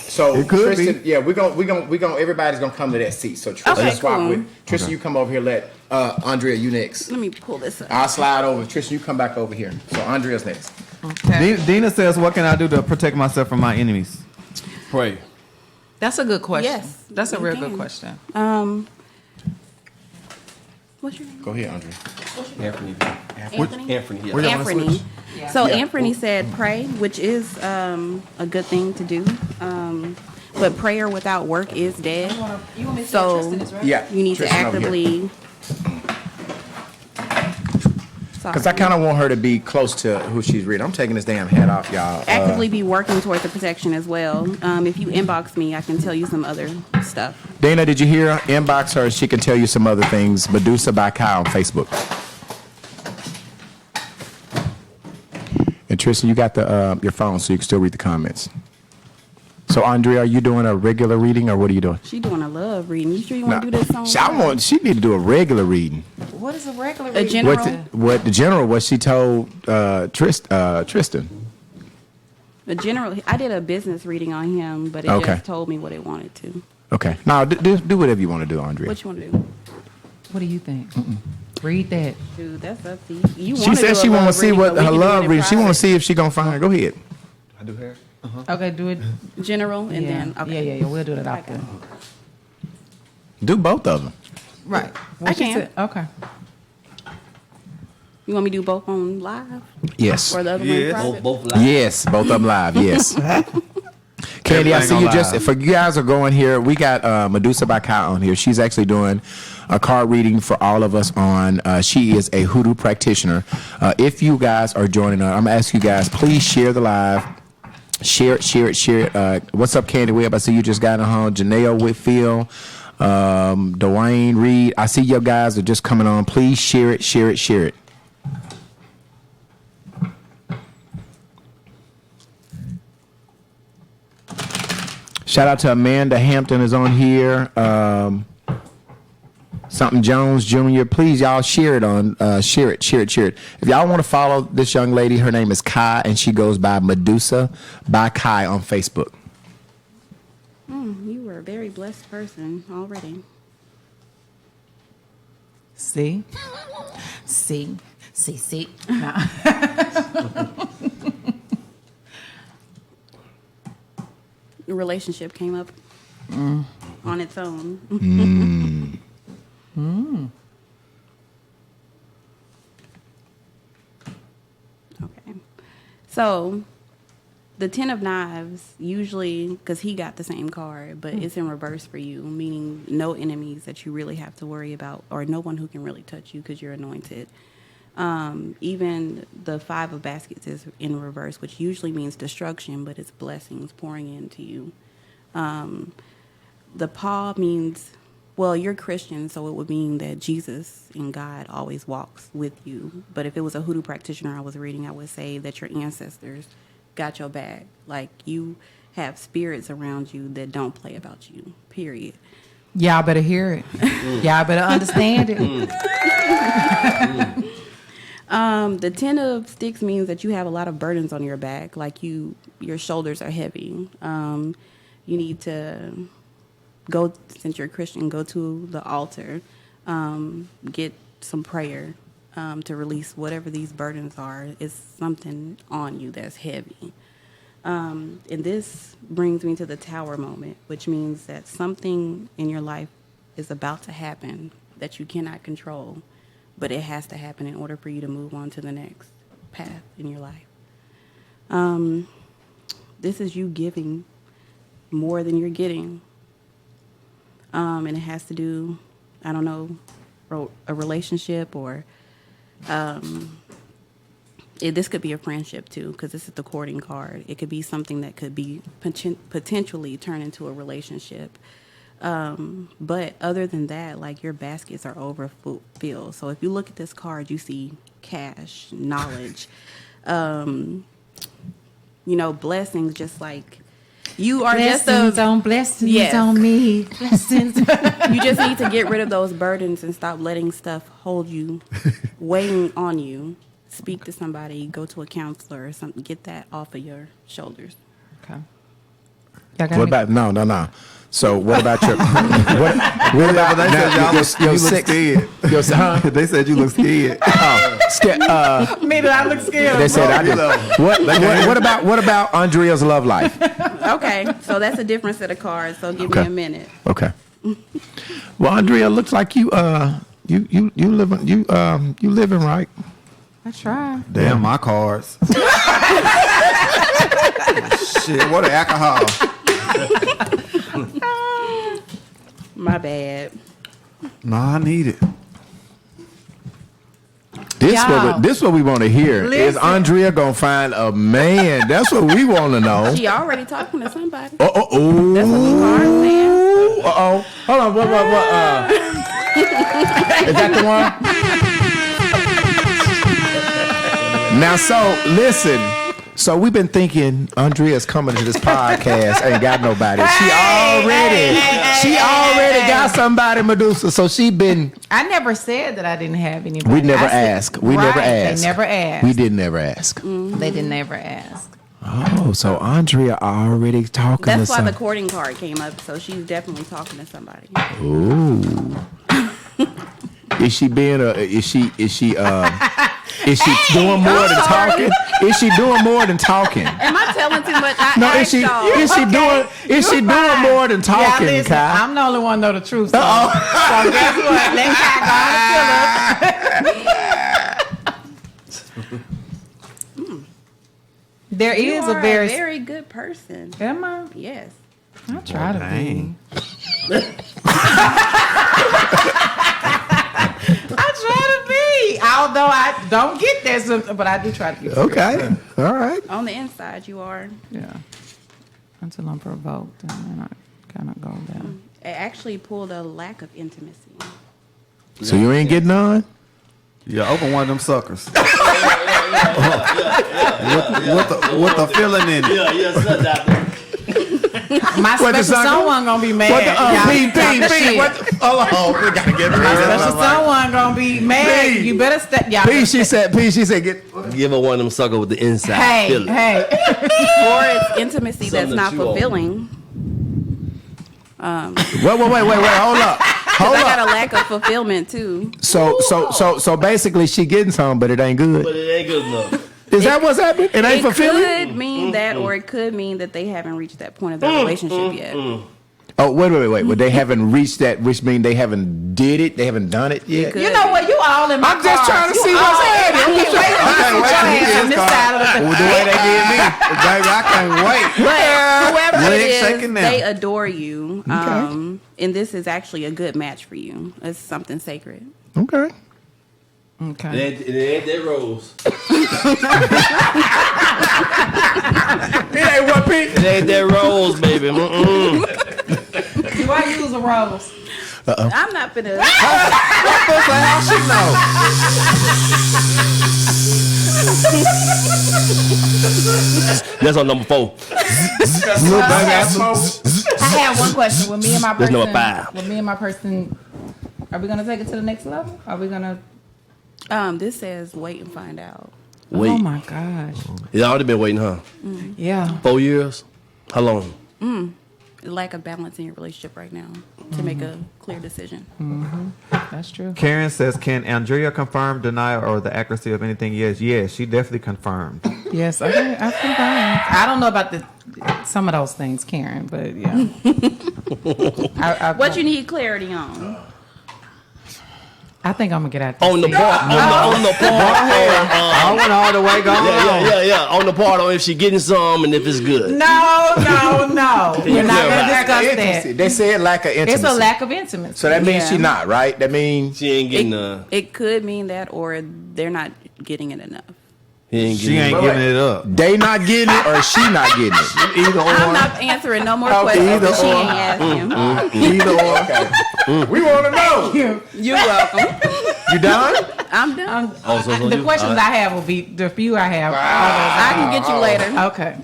So it could Tristan, be. yeah, we're gonna everybody's gonna come to that seat. So Tristan swap with Tristan. You come over here. Let Andrea, you next. Let me pull this up. I'll slide over. Tristan, you come back over here. So Andrea's next. Okay. Dina says, "What can I do to protect myself from my enemies?" Pray. That's a good question. Yes, that's a you real can. good question. What's your name? Go ahead, Andrea. Anthony. Anthony. Where y'all wanna Anthony. switch? So Anthony said pray, which is a good thing to do. But prayer without work is dead. So Yeah. you need to Tristan over here. actively. Because I kind of want her to be close to who she's reading. I'm taking this damn hat off, y'all. Actively be working towards the protection as well. If you inbox me, I can tell you some other stuff. Dana, did you hear? Inbox her. She can tell you some other things. Medusa by Kai on Facebook. And Tristan, you got the your phone, so you can still read the comments. So Andrea, are you doing a regular reading, or what are you doing? She doing a love reading. You sure you want to do this song? She need to do a regular reading. What is a regular A reading? general. What she told Tristan. A general. I did a business reading on him, but it just told me what it wanted to. Okay. Now do whatever you want to do, Andrea. What you want to do? What do you think? Read that. Dude, that's up to you. She said she want to see what her love reading. She want to see if she gonna find. Go ahead. I do hair. Okay, do it. General and then okay. Yeah. We'll do that after. Do both of them. Right. I can. Okay. You want me to do both on live? Yes. Or the other one private? Both live. Yes, both of them live. Yes. Candy, I see you just for you guys are going here. We got Medusa by Kai on here. She's actually doing a card reading for all of us on. She is a Hoodoo practitioner. If you guys are joining us, I'm gonna ask you guys, please share the live. Share it. What's up, Candy Webb? I see you just got on home. Janelle Whitfield, Dwayne Reed. I see you guys are just coming on. Please share it. Shout out to Amanda Hampton is on here. Something Jones Jr. Please, y'all share it share it. If y'all want to follow this young lady, her name is Kai, and she goes by Medusa by Kai on Facebook. You were a very blessed person already. See. Nah. The relationship came up on its own. Okay. So, the 10 of Knives, usually, because he got the same card, but it's in reverse for you, meaning no enemies that you really have to worry about, or no one who can really touch you because you're anointed. Even the 5 of Baskets is in reverse, which usually means destruction, but it's blessings pouring into you. The paw means, well, you're Christian, so it would mean that Jesus and God always walks with you. But if it was a Hoodoo practitioner I was reading, I would say that your ancestors got your back. Like, you have spirits around you that don't play about you, period. Y'all better hear it. Y'all better understand it. The 10 of Sticks means that you have a lot of burdens on your back. Like, your shoulders are heavy. You need to go, since you're a Christian, go to the altar, get some prayer to release whatever these burdens are. It's something on you that's heavy. And this brings me to the tower moment, which means that something in your life is about to happen that you cannot control, but it has to happen in order for you to move on to the next path in your life. This is you giving more than you're getting. And it has to do, I don't know, a relationship or this could be a friendship too, because this is the courting card. It could be something that could be potentially turn into a relationship. But other than that, like, your baskets are overfilled. So if you look at this card, you see cash, knowledge, blessings, just like you are blessings on blessings on me. Blessings. You just need to get rid of those burdens and stop letting stuff hold you, weighing on you. Speak to somebody, go to a counselor or something, get that off of your shoulders. Okay. What about no? So what about your? what about they said y'all look scared? They said you look scared. Scared. Me, did I look scared? They said I did. What about Andrea's love life? Okay, so that's a different set of cards. So give me a minute. Okay. Well, Andrea, looks like you living right. I try. Damn, my cards. Shit, what an alcohol. My bad. No, I need it. This what we want to hear. Listen. Is Andrea gonna find a man? That's what we want to know. She already talking to somebody. Oh. That's what the card saying. Uh-oh. Hold on. What? Is that the one? Now, so listen. So we've been thinking Andrea's coming to this podcast, ain't got nobody. She already got somebody, Medusa. So she been. I never said that I didn't have anybody. We never asked. They never asked. We did never ask. Mm-hmm. They did never ask. Oh, so Andrea already talking That's to why some. the courting card came up. So she's definitely talking to somebody. Ooh. Is she being is she doing more than talking? Is she doing more than talking? Am I telling too much? Is she doing more than talking, listen, Kai? I'm the only one know the truth. So guess what? Let Kai go on and kill her. There You is are a very very good person. Am I? Yes. I try to be. I try to be, although I don't get that, but I do try to be. Okay, all right. On the inside, you are. Yeah. Until I'm provoked, and then I kind of go down. It actually pulled a lack of intimacy. So you ain't getting on? Yeah, open one of them suckers. With the feeling in it. Yeah, My special someone gonna be mad. Hold on, we gotta get rid My of special someone gonna be mad. You better step. She said, give her one of them sucker with the inside. Hey. Or it's intimacy that's not fulfilling. Wait, hold up. I got a lack of fulfillment too. So basically, she getting some, but it ain't good. But it ain't good enough. Is that what's happening? It ain't fulfilling? It could mean that, or it could mean that they haven't reached that point of their relationship yet. Oh, wait. Well, they haven't reached that, which means they haven't did it. They haven't done it yet. You know what? You all in my I'm just trying to see what's happening. I can't wait to get on this side of the The way they did me. Baby, I can't wait. But whoever it Legs is, shaking now. they adore you. And this is actually a good match for you. It's something sacred. Okay. It ain't that rose. It ain't what, Pete? It ain't that rose, baby. Do I use a rose? I'm not finna. She know. That's on number 4. I have one question. With me and my That's person, number 5. With me and my person, are we gonna take it to the next level? Are we gonna? This says wait and find out. Wait. Oh my gosh. It's already been waiting, huh? Yeah. 4 years? How long? Lack of balance in your relationship right now to make a clear decision. That's true. Karen says, can Andrea confirm, deny, or the accuracy of anything? Yes, she definitely confirmed. Yes, I've been burned. I don't know about some of those things, Karen, but yeah. What you need clarity on? I think I'm gonna get out. On the part. On the part. I went all the way gone. Yeah. On the part on if she getting some and if it's good. No. We're not gonna discuss that. They said lack of intimacy. It's a lack of intimacy. So that means she not, right? That means she ain't getting It could mean that, or they're not getting it enough. She ain't getting it up. They not getting it, or she not getting it. Either or. I'm not answering no more questions. But she ain't asking. Either or. Okay. We want to know. You're welcome. You done? I'm done. The questions I have will be the few I have. I can get you later. Okay.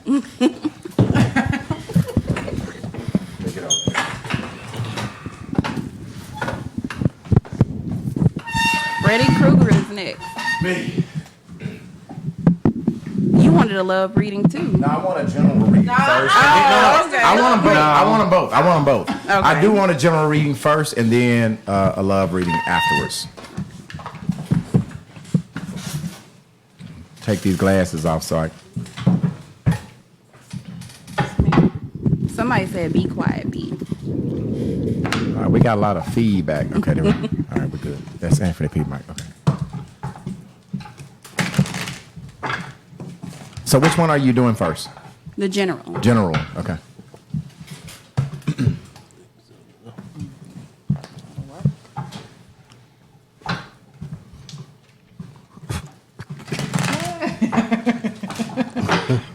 Freddy Krueger is next. Me. You wanted a love reading too. No, I want a general reading first. Okay. I want them both. Okay. I do want a general reading first, and then a love reading afterwards. Take these glasses off, sorry. Somebody said, "Be quiet, B." All right, we got a lot of feedback. Okay, there we go. All right, we're good. That's Anthony P. Mike. Okay. So which one are you doing first? The general. General. Okay.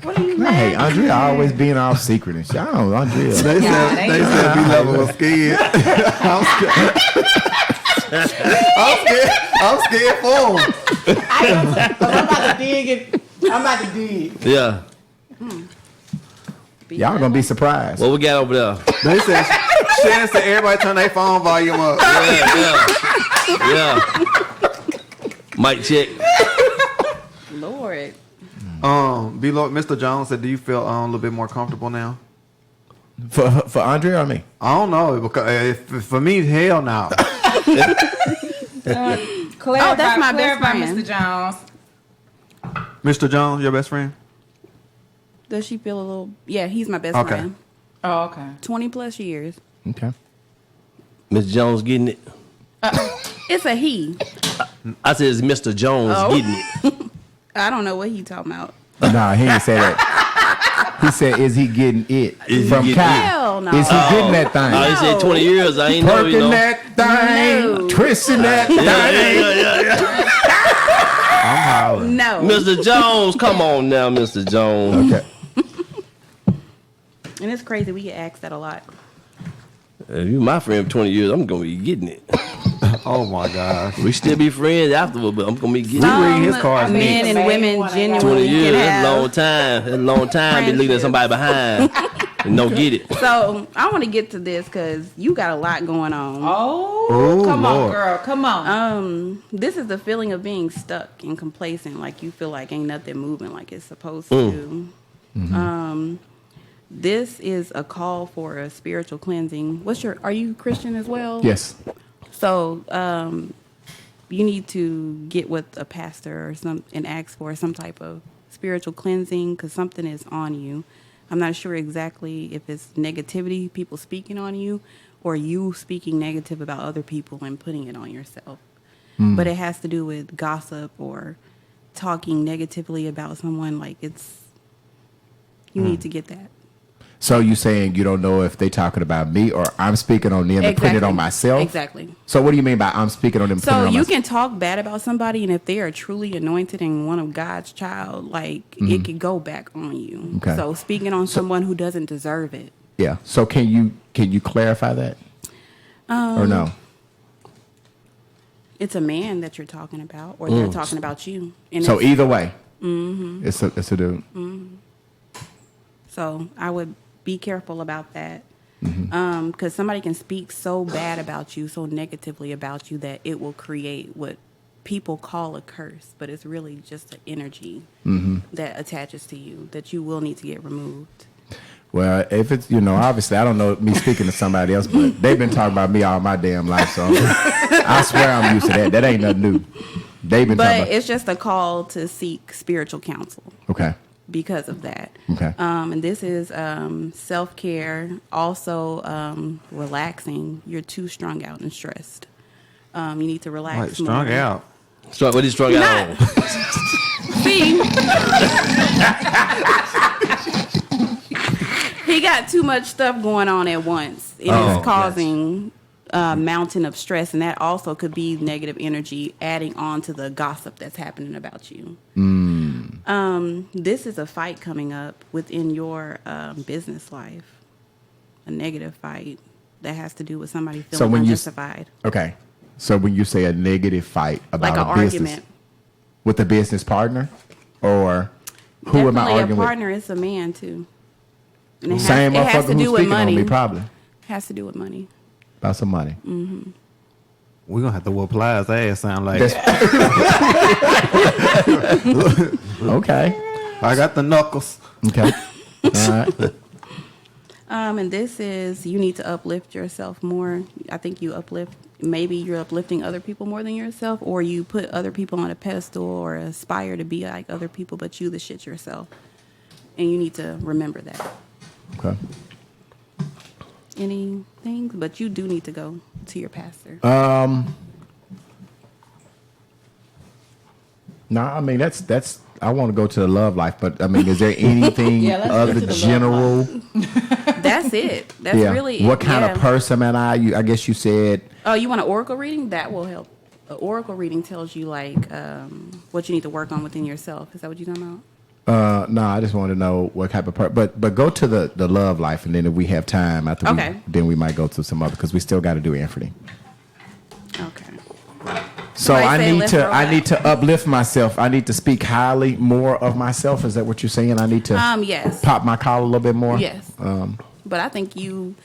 What are you mad? Hey, Andrea always being all secret and shit. I don't know, Andrea. They said be level scared. I'm scared for him. I'm about to dig it. Yeah. Y'all gonna be surprised. What we got over there? They said Shannon said everybody turn their phone volume up. Yeah. Mic check. Lord. Below, Mr. Jones said, "Do you feel a little bit more comfortable now?" For Andrea or me? I don't know because for me, hell no. That's my best friend. Mr. Jones. Mr. Jones, your best friend? Does she feel a little? Yeah, he's my best Okay. friend. Oh, okay. 20 plus years. Okay. Mr. Jones getting it. It's a he. I said it's Mr. Jones getting it. I don't know what he talking about. Nah, he didn't say that. He said, "Is he getting it from Kai? Hell no. Is he getting that thing? Oh, he said 20 years. I ain't know, Perking you know. that thing, No. twisting that thing." Yeah. I'm hollering. No. Mr. Jones, come on now, Mr. Jones. Okay. And it's crazy. We get asked that a lot. If you my friend for 20 years, I'm gonna be getting it. Oh my gosh. We still be friends afterward, but I'm gonna be getting it. read his cards Men and women 20 genuinely years, can that's a have. long time. That's a long time. Be looking at somebody behind and don't get it. So I want to get to this because you got a lot going on. Oh, come on, Lord. girl. Come on. This is the feeling of being stuck and complacent, like you feel like ain't nothing moving like it's supposed to. This is a call for a spiritual cleansing. Are you Christian as well? Yes. So you need to get with a pastor or and ask for some type of spiritual cleansing because something is on you. I'm not sure exactly if it's negativity, people speaking on you, or you speaking negative about other people and putting it on yourself. But it has to do with gossip or talking negatively about someone. Like you need to get that. So you saying you don't know if they talking about me or I'm speaking on them and putting it on myself? Exactly. So what do you mean by I'm speaking on them? So putting it on you myself? can talk bad about somebody, and if they are truly anointed and one of God's child, like it could go back on you. Okay. So speaking on someone who doesn't deserve it. Yeah. So can you clarify that? Or no? It's a man that you're talking about, or they're talking about you. And So it's- either way, it's a dude. So I would be careful about that. Because somebody can speak so bad about you, so negatively about you, that it will create what people call a curse, but it's really just an energy that attaches to you that you will need to get removed. Well, if it's, obviously I don't know me speaking to somebody else, but they've been talking about me all my damn life, so I swear I'm used to that. That ain't nothing new. They've been talking But about. it's just a call to seek spiritual counsel. Okay. because of that. Okay. And this is self-care, also relaxing. You're too strung out and stressed. You need to relax. Right, strung more. out. What is strung out on? See, he got too much stuff going on at once. It is causing a mountain of stress, and that also could be negative energy adding on to the gossip that's happening about you. This is a fight coming up within your business life, a negative fight that has to do with somebody feeling unjustified. Okay. So when you say a negative fight about like a an business, argument with a business partner, or who am I definitely arguing a with? partner is a man too. And it Same has motherfucker to do who's with speaking money. on me, probably. Has to do with money. About some money. Mm-hmm. We're gonna have to whoop Plies' ass. Sound like okay. I got the knuckles. Okay. All right. And this is, you need to uplift yourself more. I think maybe you're uplifting other people more than yourself, or you put other people on a pedestal or aspire to be like other people, but you the shit yourself. And you need to remember that. Okay. Anything, but you do need to go to your pastor. No, I mean that's. I want to go to the love life, but I mean, is there anything other general? That's it. That's really it. What kind of person am I? I guess you said. Oh, you want an oracle reading? That will help. An oracle reading tells you like what you need to work on within yourself. Is that what you're talking about? No, I just want to know what type of person. But go to the love life, and then if we have time after, then we might go to some other because we still got to do Anthony. Okay. So I need to uplift myself. I need to speak highly more of myself. Is that what you're saying? I need to yes. pop my collar a little bit more. Yes. But I think you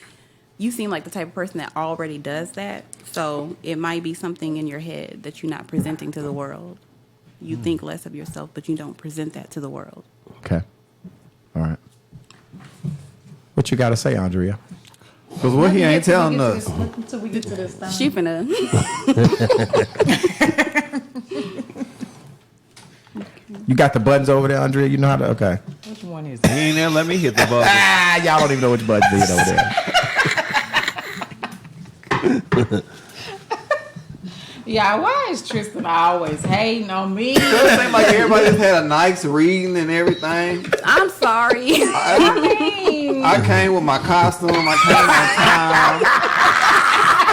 seem like the type of person that already does that. So it might be something in your head that you're not presenting to the world. You think less of yourself, but you don't present that to the world. Okay. All right. What you got to say, Andrea? Because what he ain't telling us. Until we get to this thing. She finna. You got the buttons over there, Andrea? You know how to? Okay. Which one is it? He ain't there. Let me hit the button. Y'all don't even know which buttons is over there. Yeah, why is Tristan always hating on me? It seems like everybody just had a nice reading and everything. I'm sorry. I came with my costume. I came on time.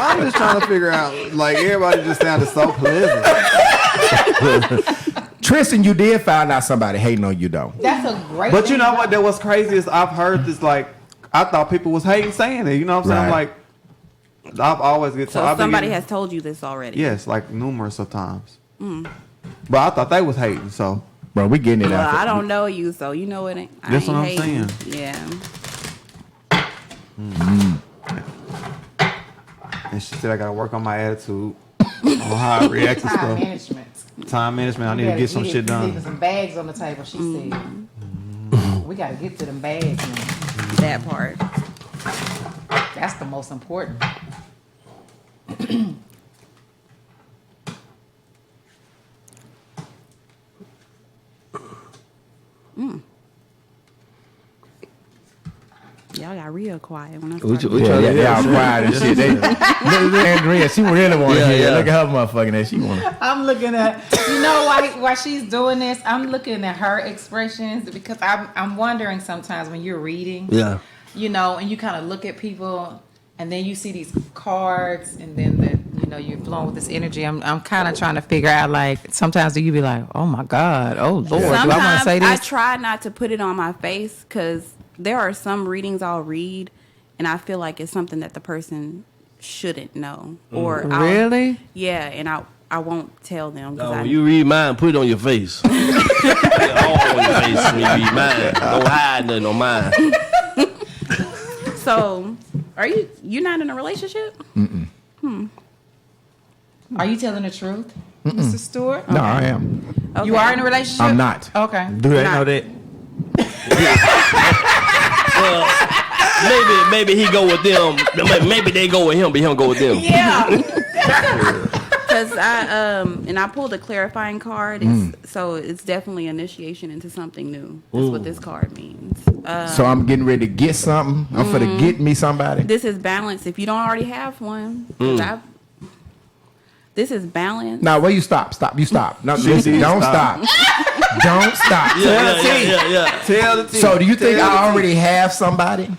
I'm just trying to figure out, like, everybody just sounded so pleasant. Tristan, you did find out somebody hating on you, though. That's a great But you know what? That was crazy is I've heard this, like, I thought people was hating saying it. You know what I'm saying? Right. Like, I've always get So somebody has told you this already. Yes, like numerous of times. But I thought they was hating, so. Bro, we getting it Well, out. I don't know you, so you know it ain't. That's what I'm hating. saying. Yeah. And she said I gotta work on my attitude, on how I react to stuff. Time management. I need to get some shit done. Leaving some bags on the table. She said, "We got to get to them bags now." That part. That's the most important. Y'all got real quiet when I We started. try Y'all quiet and shit. Look at Andrea. She really want to hear. yeah. Look at her motherfucking ass. She want to. I'm looking at, you know, why she's doing this. I'm looking at her expressions because I'm wondering sometimes when you're reading, Yeah. you know, and you kind of look at people, and then you see these cards, and then you're flowing with this energy. I'm kind of trying to figure out, like, sometimes do you be like, oh my God, oh Lord, do I want to say this? I try not to put it on my face because there are some readings I'll read, and I feel like it's something that the person shouldn't know. Or Really? Yeah, and I won't tell them. No, when you read mine, put it on your face. Put it all on your face when you read mine. Don't hide nothing on mine. So, you're not in a relationship? Are you telling the truth, Mr. Stewart? No, I am. Okay. You are in a relationship? I'm not. Okay. Do they know that? Well, maybe he go with them. Maybe they go with him, but he don't go with them. Yeah. because I pulled a clarifying card. So it's definitely initiation into something new. That's what this card means. So I'm getting ready to get something. I'm finna get me somebody. This is balance. If you don't already have one, this is balance. Now, where you stop? Stop. You stop. No, listen. Don't stop. Don't stop. Yeah. Tell the team. So, do you think I already have somebody?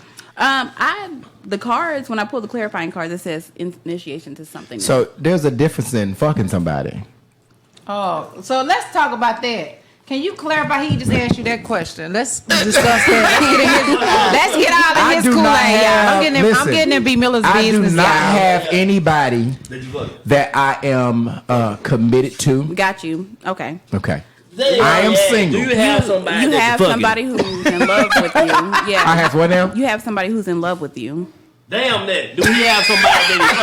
The cards, when I pull the clarifying cards, it says initiation to something new. So there's a difference in fucking somebody. Oh, so let's talk about that. Can you clarify? He just asked you that question. Let's discuss that. Let's get out of his Kool-Aid, y'all. I'm getting in B. Miller's business. I do not y'all. have anybody that I am committed to. Got you. Okay. Okay. I am single. Do you have somebody? You have somebody who's in love with you. Yeah. I have what now? You have somebody who's in love with you. Damn that. Do we have somebody that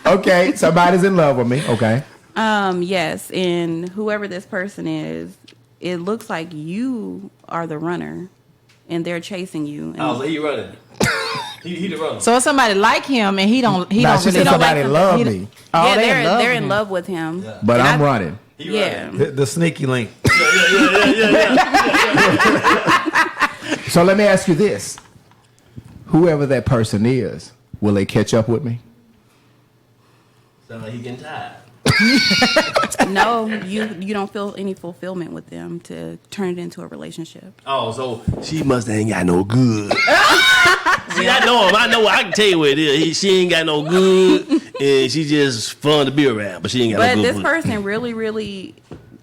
is Okay, somebody's in love with me. Okay. Yes, and whoever this person is, it looks like you are the runner, and they're chasing you. And so he running. He the runner. So it's somebody like him, and he don't She really said somebody love me. Yeah, they're in love with him. Yeah. But I'm running. Yeah. The sneaky link. So let me ask you this. Whoever that person is, will they catch up with me? Sound like he getting tired. No, you don't feel any fulfillment with them to turn it into a relationship. Oh, so she must ain't got no good. See, I know him. I can tell you what it is. She ain't got no good, and she just fun to be around, but she ain't got no good. But this person really, really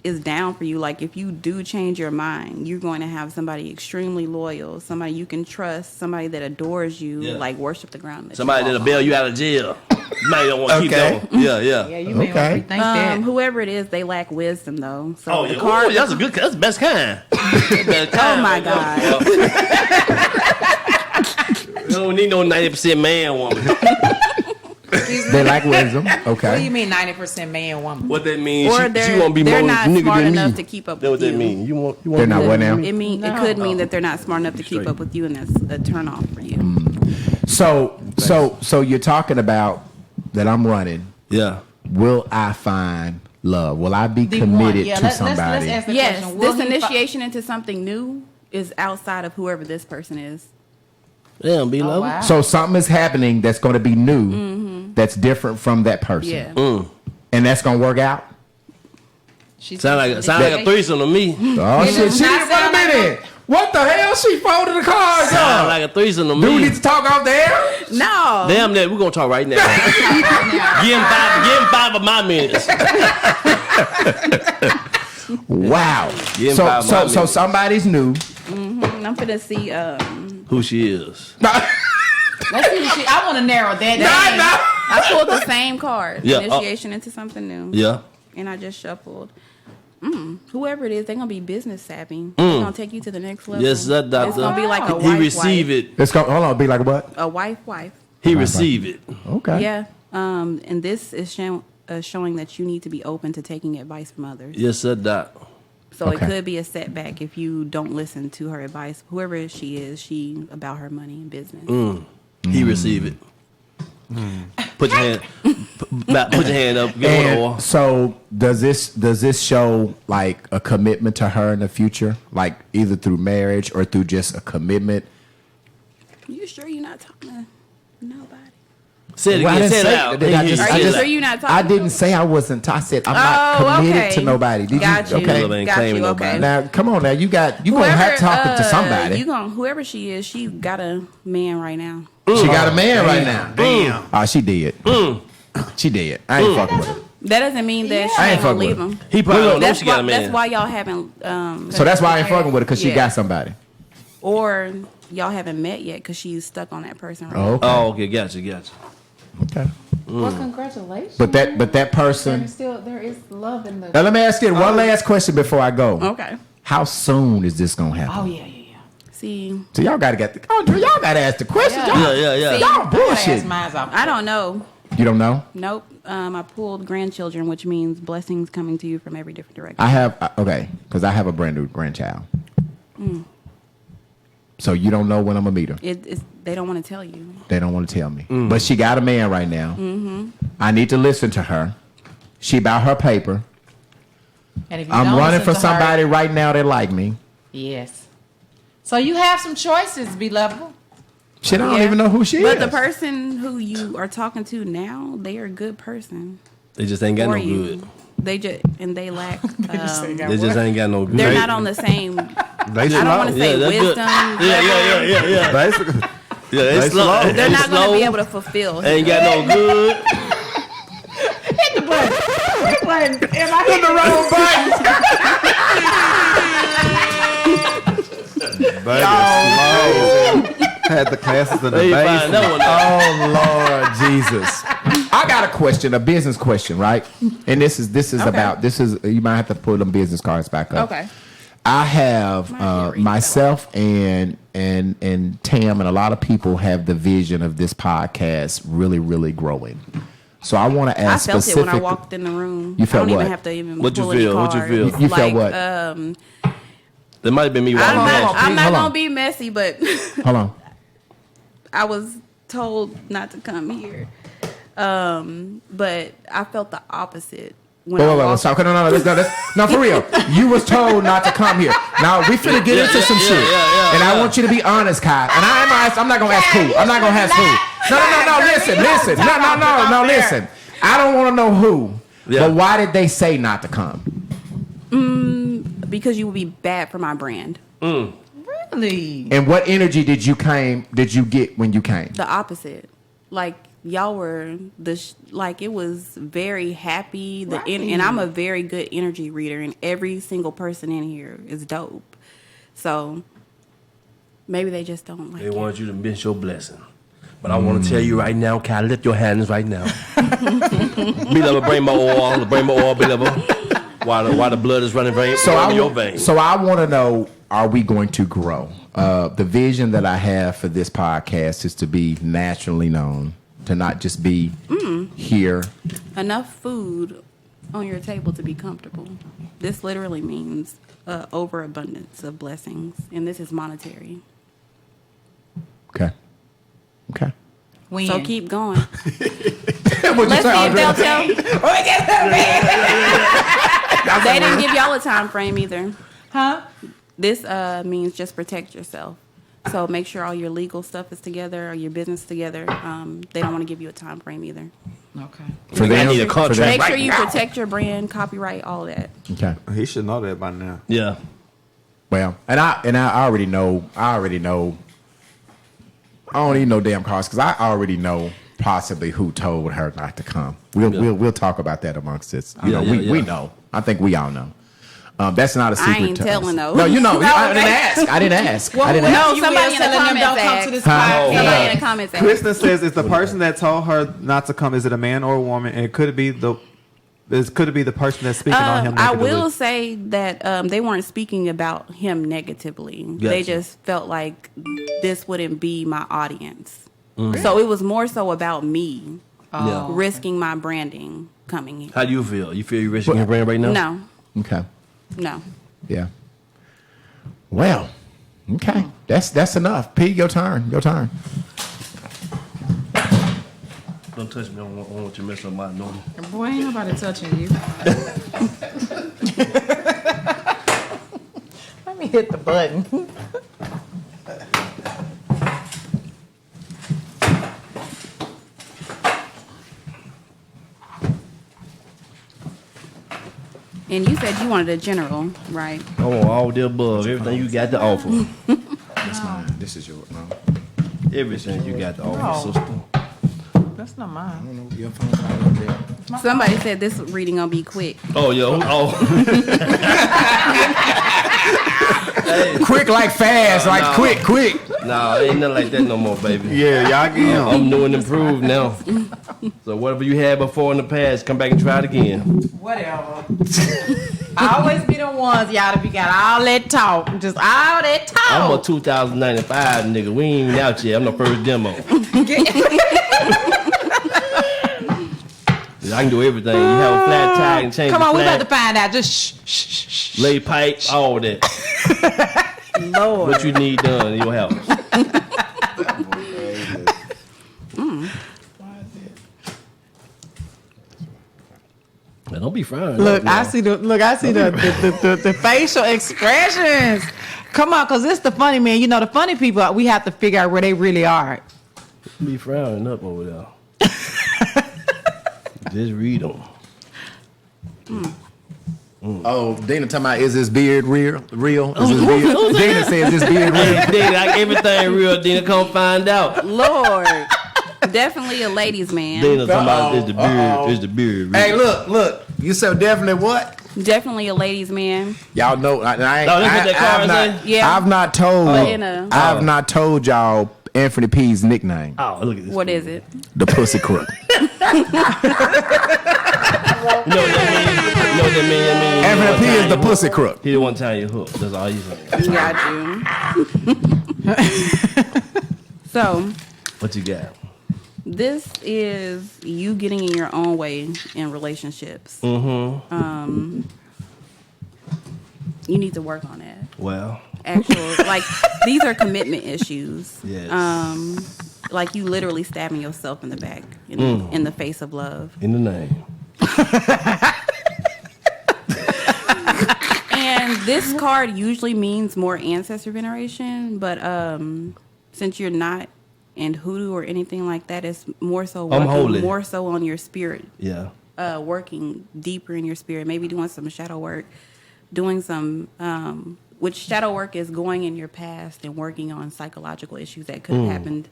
is down for you. Like, if you do change your mind, you're going to have somebody extremely loyal, somebody you can trust, somebody that adores you, like worship the ground. Somebody that'll bail you out of jail. You might don't want to keep that one. Yeah. Yeah, you may want to rethink that. Whoever it is, they lack wisdom, though. So the card, that's the best kind. Oh my God. You don't need no 90% man woman. They like wisdom. Okay. What do you mean 90% man woman? What that means? Or she won't be they're more not nigga smart than enough me. to keep up That's with what you. that mean. You want They're not what now? It could mean that they're not smart enough to keep up with you, and that's a turn off for you. So you're talking about that I'm running. Yeah. Will I find love? Will I be committed to somebody? Let's ask the Yes, question. this initiation into something new is outside of whoever this person is. Damn, be love. Wow. So something is happening that's going to be new, that's different from that person. Yeah. And that's going to work out? Sound like a threesome to me. Oh, shit. She didn't wait a minute. What the hell? She folded the cards Sound up. like a threesome to me. Do we need to talk off the air? No. Damn that, we're going to talk right now. Give him 5 of my minutes. Wow. So somebody's new. I'm finna see who she is. Let's see who she. I want to narrow that down. I pulled the same card. Yeah. Initiation into something new. Yeah. And I just shuffled. Whoever it is, they're gonna be business savvy. They're gonna take you to the next level. Yes, that It's gonna be like a wife. He receive it. It's going. Hold on. Be like what? A wife. He receive it. Okay. Yeah. And this is showing that you need to be open to taking advice from others. Yes, that. So it could be a setback if you don't listen to her advice. Whoever she is, she about her money and business. He receive it. Put your hand. Put your hand up. Give her oil. So does this show like a commitment to her in the future, like either through marriage or through just a commitment? You sure you're not talking to nobody? Say it Well, again. Say it out. Are you sure you're not talking? I didn't say I wasn't. I said I'm not committed to nobody. Did Got you. Okay. Got you. Okay. Now come on. Now you gonna have talking to somebody. Whoever she is, she got a man right now. She got a man right now. Damn. Oh, she did. She did. I ain't fucking with her. That doesn't mean that she I ain't ain't gonna fucking leave with him. He probably don't know That's she got a man. That's why y'all haven't. So that's why I ain't fucking with her because she Yeah. got somebody. Or y'all haven't met yet because she's stuck on that person right Oh, okay. Oh, okay. Gotcha. Okay. Well, congratulations. But that person. There is love in the. Now let me ask you one last question before I go. now. Okay. How soon is this gonna happen? Oh yeah. See, So y'all gotta get y'all gotta ask the questions. Yeah. Y'all, Yeah. y'all bullshit. I don't know. You don't know? Nope. I pulled grandchildren, which means blessings coming to you from every different direction. I have because I have a brand new grandchild. So you don't know when I'm gonna meet her. They don't want to tell you. They don't want to tell me. But she got a man right now. Mm-hmm. I need to listen to her. She about her paper. And if you I'm don't running listen for to somebody her, right now that like me. Yes. So you have some choices, beloved. Shit, I don't even know who she is. But the person who you are talking to now, they are a good person. They just ain't got no you. good. They lack. They just ain't got no good. They're not on the same. I don't want to say wisdom. Yeah. Basically. Yeah, it's slow. They're not going to be able to fulfill. Ain't got no good. Hit the button. Am I Hit the wrong button? Baby, slow. Had the classes in the basement. Oh Lord Jesus! I got a question, a business question, right? And this is okay. You might have to pull them business cards back up. Okay. I have myself and Tam and a lot of people have the vision of this podcast really, really growing. So I want to ask. I felt it when I walked in the room. You felt I don't what? even have to even. What you pull feel? any What you cards. feel? You felt what? That might have been me walking I'm not Hold on. gonna be messy, but Hold on. I was told not to come here. But I felt the opposite. When I walked. No, for real. You was told not to come here. Now we finna get into some shit, and I want you to be honest, Kai. And I'm not gonna ask who. I'm not gonna ask who. No. Listen. No. Listen. I don't want to know who. Yeah. But why did they say not to come? Because you would be bad for my brand. Really? And what energy did you get when you came? The opposite. Like y'all were it was very happy. And I'm a very good energy reader, and every single person in here is dope. So maybe they just don't like. They want you to miss your blessing. But I want to tell you right now, Kai, lift your hands right now. Beloved, bring my oil, beloved. While the blood is running in your veins. So I want to know, are we going to grow? The vision that I have for this podcast is to be nationally known, to not just be here. Enough food on your table to be comfortable. This literally means overabundance of blessings, and this is monetary. Okay. So keep going. Let's see if they'll tell. They didn't give y'all a time frame either. Huh? This means just protect yourself. So make sure all your legal stuff is together or your business together. They don't want to give you a time frame either. Okay. For them, I need a contract. Make sure you protect your brand, copyright, all that. Okay. He should know that by now. Yeah. Well, and I already know. I don't need no damn cards because I already know possibly who told her not to come. We'll talk about that amongst us. We know. I think we all know. That's not a secret. I ain't telling though. No, you know. I didn't ask. Well, no, somebody in the comments asked. Somebody in the comments asked. Kristen says, "Is the person that told her not to come? Is it a man or a woman? And could it be the person that's speaking on him negatively?" I will say that they weren't speaking about him negatively. Gotcha. They just felt like this wouldn't be my audience. So it was more so about me risking my branding coming here. How do you feel? You feel you're risking your brand right now? No. Okay. No. Yeah. Well, okay. That's enough. P, your turn. Don't touch me. I don't want you to mess up my nose. Boy, ain't nobody touching you. Let me hit the button. And you said you wanted a general, right? I want all the above. Everything you got to offer. That's mine. This is yours. No. Everything you got to offer, No. sister. That's not mine. I don't know. Your phone's all up there. Somebody said this reading gonna be quick. Oh, yo. Oh. Hey. Quick like fast. Like quick. No, ain't nothing like that no more, baby. Yeah, y'all get him. I'm new and improved now. So whatever you had before in the past, come back and try it again. Whatever. I always be the ones y'all to be got all that talk. Just all that talk. I'm a 2095 nigga. We ain't even out yet. I'm the first demo. I can do everything. You have a flat tire and change Come the on, flat. we about to find out. Just shh. Lay pipe, all that. Lord. What you need done in your house. Man, don't be frowning. Look, I see the facial expressions. Come on, because it's the funny man. You know, the funny people, we have to figure out where they really are. Be frowning up over there. Just read them. Oh, Dana talking about, is this beard real? Is this beard? Dana says this beard real. Dana, like everything real, Dana, come find out. Lord. Definitely a ladies' man. Dana talking about is the beard real. Hey, look. You said definitely what? Definitely a ladies' man. Y'all know. I've not not told y'all Anthony P's nickname. Oh, look at this. What is it? The Pussy Crook. You know what that mean? Anthony P is the Pussy Crook. He the one time you hook. That's all you saying. Got you. So. What you got? This is you getting in your own way in relationships. Mm-hmm. You need to work on that. Well. Like these are commitment issues. Yes. Like you literally stabbing yourself in the back in the face of love. In the name. And this card usually means more ancestor veneration, but since you're not in hoodoo or anything like that, it's more so working more so on your spirit. Yeah. Working deeper in your spirit, maybe doing some shadow work, doing some which shadow work is going in your past and working on psychological issues that could have happened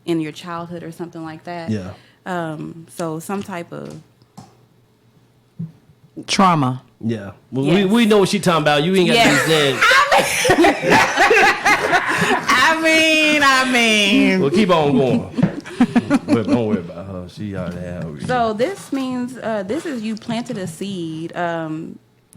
in your childhood or something like that. Yeah. So some type of trauma. Yeah. Well, we know what she talking about. You ain't got to be saying. I mean. Well, keep on going. Don't worry about her. She already have. So this means this is you planted a seed.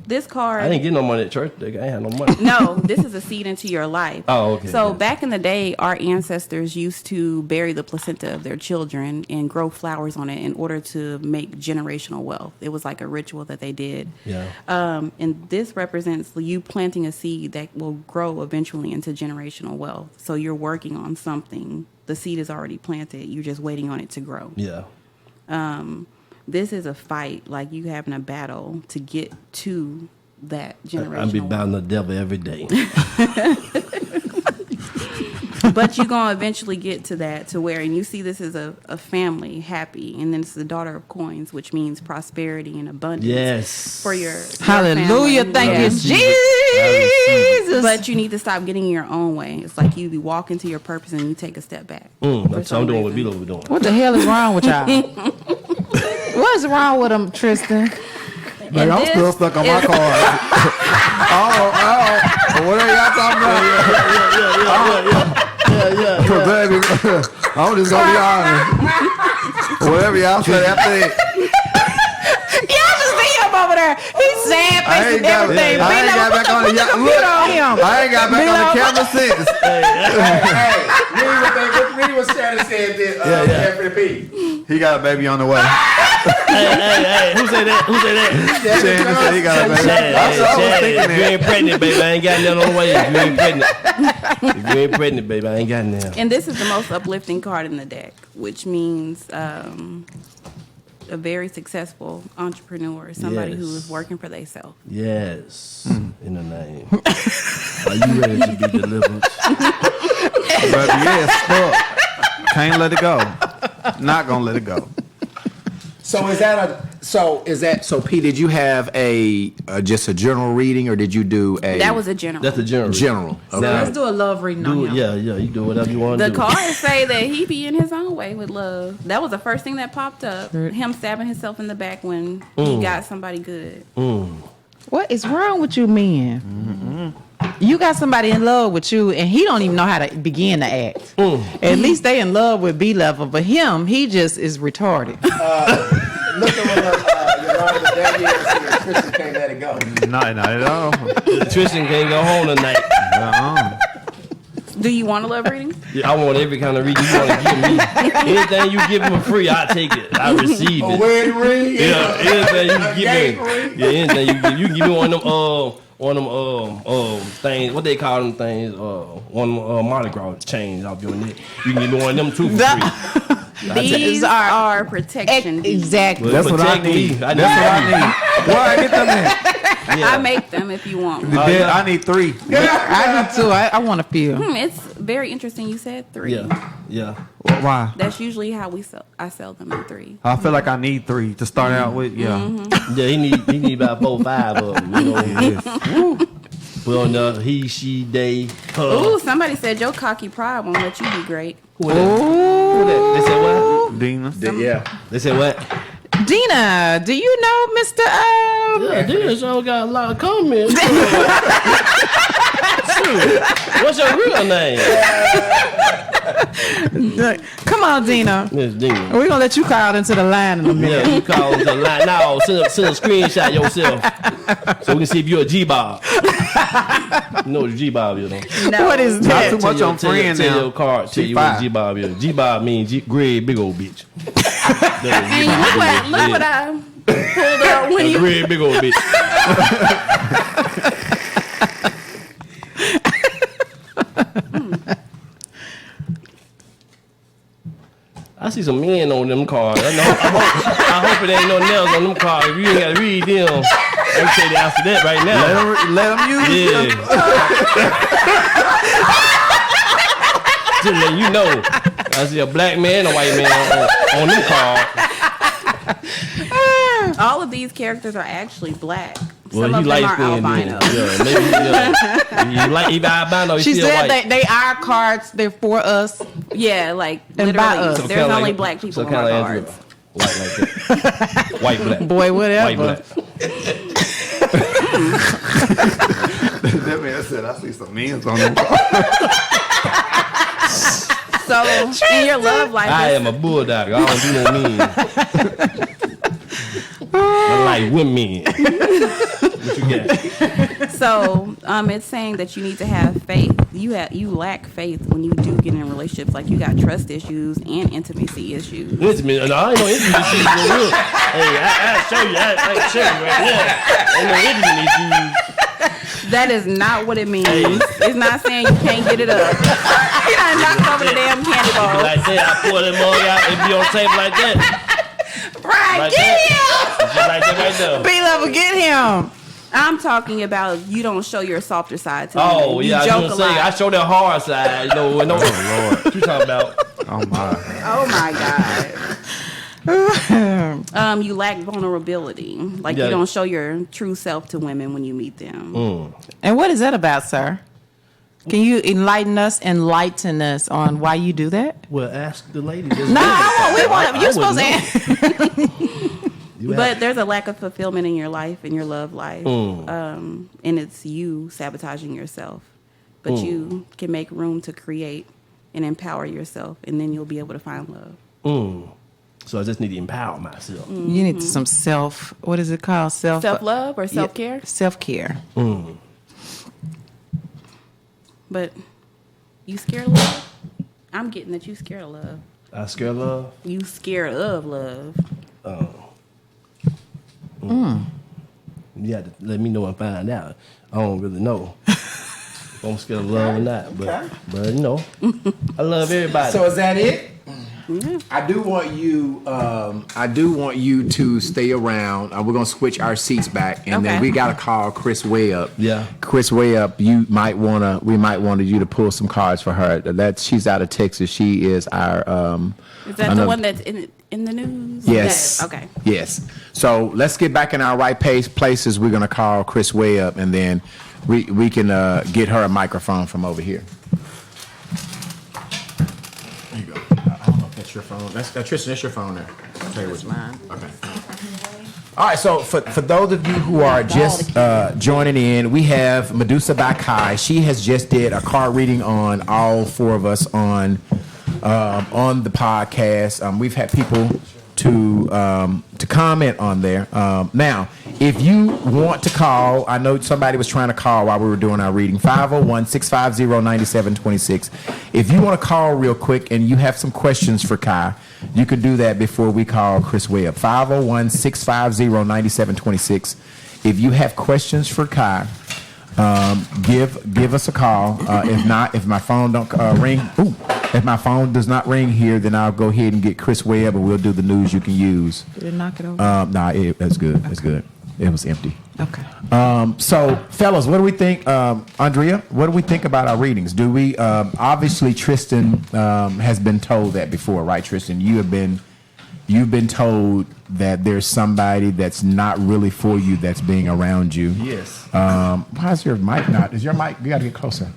This card. I didn't get no money at church. I ain't had no money. No, this is a seed into your life. Oh, okay. So back in the day, our ancestors used to bury the placenta of their children and grow flowers on it in order to make generational wealth. It was like a ritual that they did. Yeah. And this represents you planting a seed that will grow eventually into generational wealth. So you're working on something. The seed is already planted. You're just waiting on it to grow. Yeah. This is a fight, like you having a battle to get to that generational. I be battling the devil every day. But you're going to eventually get to that, to where, and you see this as a family, happy, and then it's the daughter of coins, which means prosperity and abundance. Yes. For your hallelujah, family. thank you, Jesus. But you need to stop getting in your own way. It's like you be walking to your purpose and you take a step back. That's what I'm doing what Bilo was doing. What the hell is wrong with y'all? What's wrong with them, Tristan? Like, I'm still stuck on my card. What are y'all talking about? Yeah. Baby, I'm just gonna be honest. Whatever y'all say after it. Y'all just see him over there. He's sad facing everything. I ain't got back on the camera since. Read what Shannon said. Anthony P. He got a baby on the way. Hey, who said that? Shannon said he got a baby. If you ain't pregnant, baby, I ain't got nothing on the way. If you ain't pregnant, baby, I ain't got nothing. And this is the most uplifting card in the deck, which means a very successful entrepreneur, somebody who is working for themselves. Yes, in the name. Are you ready to be delivered? Baby, yes, fuck. Can't let it go. Not gonna let it go. So P, did you have just a general reading, or did you do a? That was a general. That's a general. General. Okay. Now, let's do a love reading on him. Yeah, you do whatever you want to The do. cards say that he be in his own way with love. That was the first thing that popped up. Him stabbing himself in the back when he got somebody good. What is wrong with you men? You got somebody in love with you, and he don't even know how to begin to act. At least they in love with B level, but him, he just is retarded. Look at what Tristan can't let it go. Not at all. Tristan can't go home tonight. Do you want a love reading? Yeah, I want every kind of reading you want to give me. Anything you give me for free, I take it. I receive it. A wedding ring? Yeah, anything you give me. Yeah, anything you give me one of them one of them things. What they call them things? One of them Mardi Gras chains off your neck. You can get one of them too for free. These are protection. Exactly. Well, That's what I need. That's what I need. Where I get them at? Yeah. I make them if you want. I need 3. I do too. I want a few. It's very interesting. You said 3. Yeah. Why? That's usually how I sell them in 3. I feel like I need 3 to start out with. Yeah. Yeah, he need about 4, 5 of them. You know. Put on the he, she, they, her. Ooh, somebody said your cocky pride won't let you be great. Who that? They said what? Dina. Yeah. They said what? Dina, do you know Mr. Yeah, Dina sure got a lot of comments. What's your real name? Come on, Dina. Miss Dina. We're gonna let you call into the line in a minute. Yeah, you call into the line now. Send a screenshot yourself so we can see if you're a G-Bob. You know what a G-Bob is, though? No. What is that? Not too much on friend now. Tell your card. Tell you what a G-Bob is. G-Bob means Greg, big old bitch. And look what I pulled up when you. Greg, big old bitch. I see some men on them cards. I hope it ain't no nails on them cards. If you ain't got to read them, I can say the answer to that right now. Let them use them. Just letting you know. I see a black man and a white man on them cards. All of these characters are actually black. Well, Some of them are albino. Yeah, maybe. Yeah. You like even albino. She said white. they are cards. They're for us. Yeah, like And by us. literally, there's only black people on our cards. White like that. White black. Boy, whatever. White black. That man said, I see some men's on them. So in your love life, I am a bulldog. I don't do no mean. I like women. What you got? so it's saying that you need to have faith. You lack faith when you do get in relationships. Like you got trust issues and intimacy issues. Intimacy? No, I ain't no intimacy for real. Hey, I show you. I can show you right now. Ain't no intimacy. That is not what it means. It's not saying you can't get it up. You done knocked over the damn candy ball. Like that, I pour that mug out and be on the table like that. Right, Like get that. him. Just like that right there. B-Level, get him. I'm talking about you don't show your softer side to Oh, women. yeah, You I joke was a gonna say, lot. I show that hard side, you know. No, Lord. What you talking about? Oh, my. Oh my God. You lack vulnerability. Like Yeah. you don't show your true self to women when you meet them. And what is that about, sir? Can you enlighten us on why you do that? Well, ask the lady. You're supposed to answer. But there's a lack of fulfillment in your life, in your love life. And it's you sabotaging yourself. But you can make room to create and empower yourself, and then you'll be able to find love. So I just need to empower myself. You need some what is it called? Self-love or self-care? Yeah, self-care. But you scared of love? I'm getting that you scared of love. I scared of love? You scared of love. You have to let me know and find out. I don't really know if I'm scared of love or not. But you know, I love everybody. So is that it? Yeah. I do want you to stay around. We're gonna switch our seats back, and then we gotta call Chris Way up. Yeah, Chris Way up. We might want you to pull some cards for her. She's out of Texas. She is our. Is that the one that's in the news? Yes. Okay. Yes. So let's get back in our right places. We're gonna call Chris Way up, and then we can get her a microphone from over here. There you go. I don't know if that's your phone. That's Tristan. That's your phone there. I'll tell you what's mine. Okay. All right. So for those of you who are just joining in, we have Medusa Bakai. She has just did a card reading on all 4 of us on the podcast. We've had people to comment on there. Now, if you want to call, I know somebody was trying to call while we were doing our reading, 501-650-9726. If you want to call real quick and you have some questions for Kai, you can do that before we call Chris Webb. 501-650-9726. If you have questions for Kai, give us a call. If not, if my phone don't ring, if my phone does not ring here, then I'll go ahead and get Chris Webb, and we'll do the news you can use. Did it knock it over? That's good. That's good. It was empty. Okay. So, fellas, what do we think? Andrea, what do we think about our readings? Do we obviously Tristan has been told that before, right? Tristan, you've been told that there's somebody that's not really for you that's being around you. Yes. Why is your mic not? Is your mic? You got to get closer.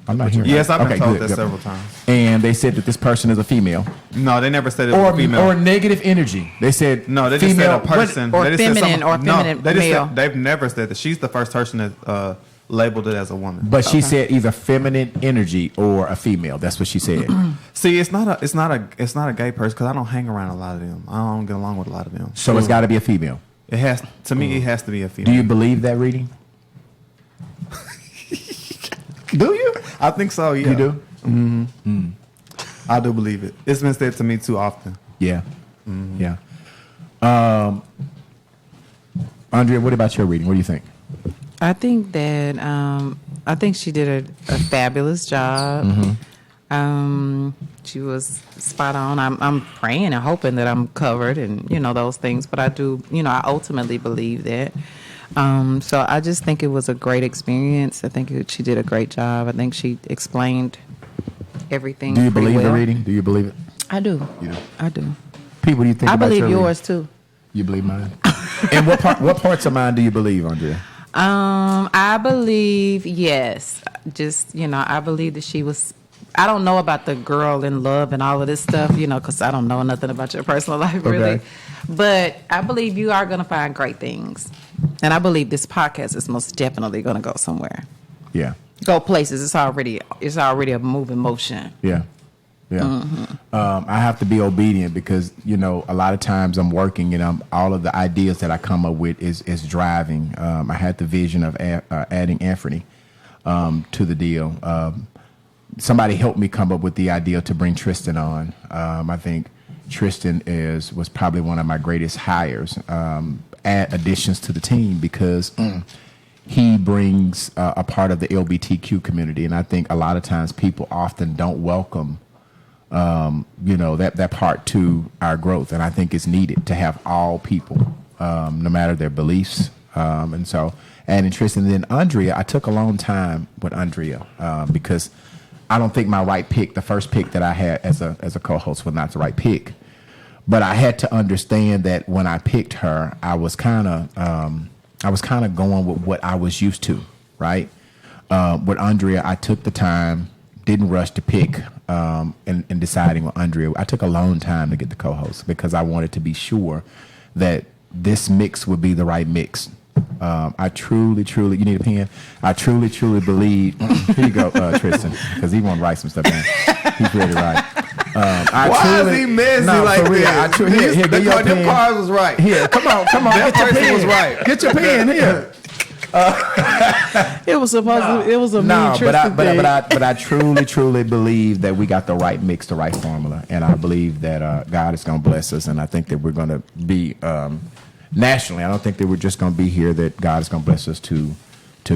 I'm not hearing. Yes, I've been told good. that several times. And they said that this person is a female. No, they never said it was a female. Or negative energy. They said no. They female, just said a person. Or they feminine or feminine male. They've never said that. She's the first person that labeled it as a woman. But she said either feminine energy or a female. That's what she said. See, it's not a gay person because I don't hang around a lot of them. I don't get along with a lot of them. So it's got to be a female. It has to me. It has to be a female. Do you believe that reading? Do you? I think so. Yeah. You do? Mm-hmm. I do believe it. It's been said to me too often. Yeah. Yeah. Andrea, what about your reading? What do you think? I think that I think she did a fabulous job. She was spot on. I'm praying and hoping that I'm covered and those things, but I do I ultimately believe that. So I just think it was a great experience. I think she did a great job. I think she explained everything. Do you believe well. the reading? Do you believe it? I do. You do. I do. People, do you think? I about believe your yours reading? too. You believe mine? And what parts of mine do you believe, Andrea? I believe yes. Just I believe that she was. I don't know about the girl in love and all of this stuff, because I don't know nothing about your personal life really. Okay. But I believe you are going to find great things, and I believe this podcast is most definitely going to go somewhere. Yeah. Go places. It's already a moving motion. Yeah. Yeah. I have to be obedient because, a lot of times I'm working and all of the ideas that I come up with is driving. I had the vision of adding Anthony to the deal. Somebody helped me come up with the idea to bring Tristan on. I think Tristan was probably one of my greatest hires, additions to the team because he brings a part of the LGBTQ community. And I think a lot of times people often don't welcome that part to our growth. And I think it's needed to have all people, no matter their beliefs. And so adding Tristan, and then Andrea, I took a long time with Andrea because I don't think my the first pick that I had as a co-host was not the right pick. But I had to understand that when I picked her, I was kind of going with what I was used to, right? With Andrea, I took the time, didn't rush to pick, and deciding with Andrea. I took a long time to get the co-host because I wanted to be sure that this mix would be the right mix. I truly, you need a pen? I truly believe. Here you go, Tristan, because he want to write some stuff down. He's ready to write. Why is he messy like this? Here, get your pen. Them cards was right. Here, come on. That Get your person pen. was right. Get your pen here. It was supposed to. It was a mean Tristan thing. But I truly believe that we got the right mix, the right formula, and I believe that God is going to bless us, and I think that we're going to be nationally. I don't think that we're just going to be here. That God is going to bless us to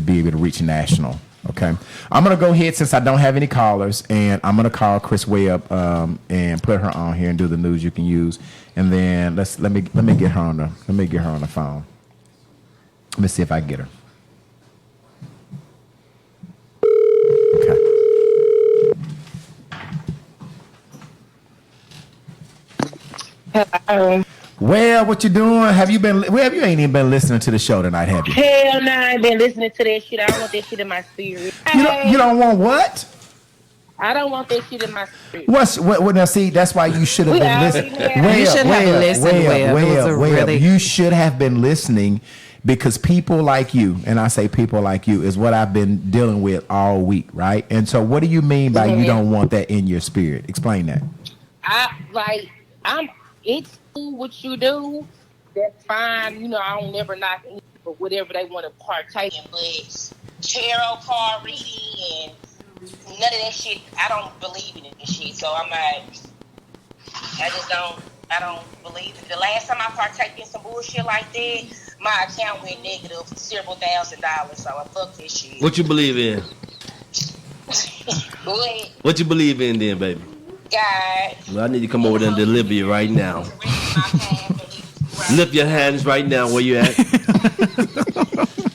be able to reach national. Okay, I'm going to go ahead since I don't have any callers, and I'm going to call Chris Webb and put her on here and do the news you can use, and then let me get her on the phone. Let me see if I can get her. Hello. Well, what you doing? Have you been? Well, you ain't even been listening to the show tonight, have you? Hell no, I ain't been listening to that shit. I don't want that shit in my spirit. You don't want what? I don't want that shit in my spirit. What? Now, see, that's why you should have been listening. You should have listened. You should have been listening because people like you, and I say people like you, is what I've been dealing with all week, right? And so, what do you mean by you don't want that in your spirit? Explain that. It's cool what you do. That's fine. I don't never knock anyone for whatever they want to partake in. But tarot card reading and none of that shit, I don't believe in this shit. So I'm like, I don't believe it. The last time I partaked in some bullshit like that, my account went negative several $1,000s. So I fuck this shit. What you believe in? What? What you believe in then, baby? God. Well, I need to come over there and deliver you right now. Lift your hands right now where you at.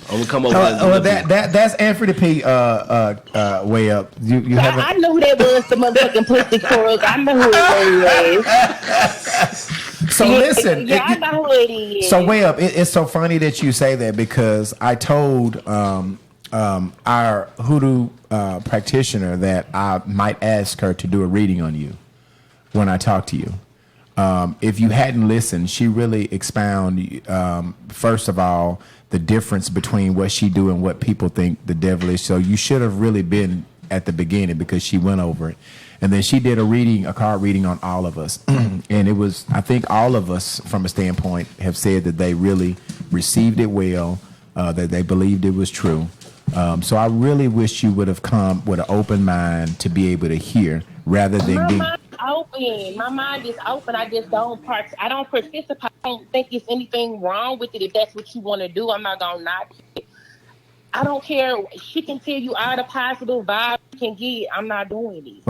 I'm gonna come over there. That's Anthony P. Way up. You haven't. I know who that was. The motherfucking pussy crook. I know who it was. So listen. I know who it is. So Way Up. It's so funny that you say that because I told our Hoodoo practitioner that I might ask her to do a reading on you when I talk to you. If you hadn't listened, she really expound, first of all, the difference between what she do and what people think the devil is. So you should have really been at the beginning because she went over it. And then she did a card reading on all of us. And it was, I think all of us from a standpoint have said that they really received it well, that they believed it was true. So I really wish you would have come with an open mind to be able to hear rather than being... Open. My mind is open. I just don't participate. I don't think there's anything wrong with it. If that's what you want to do, I'm not gonna knock it. I don't care. She can tell you all the positive vibes you can get. I'm not doing it.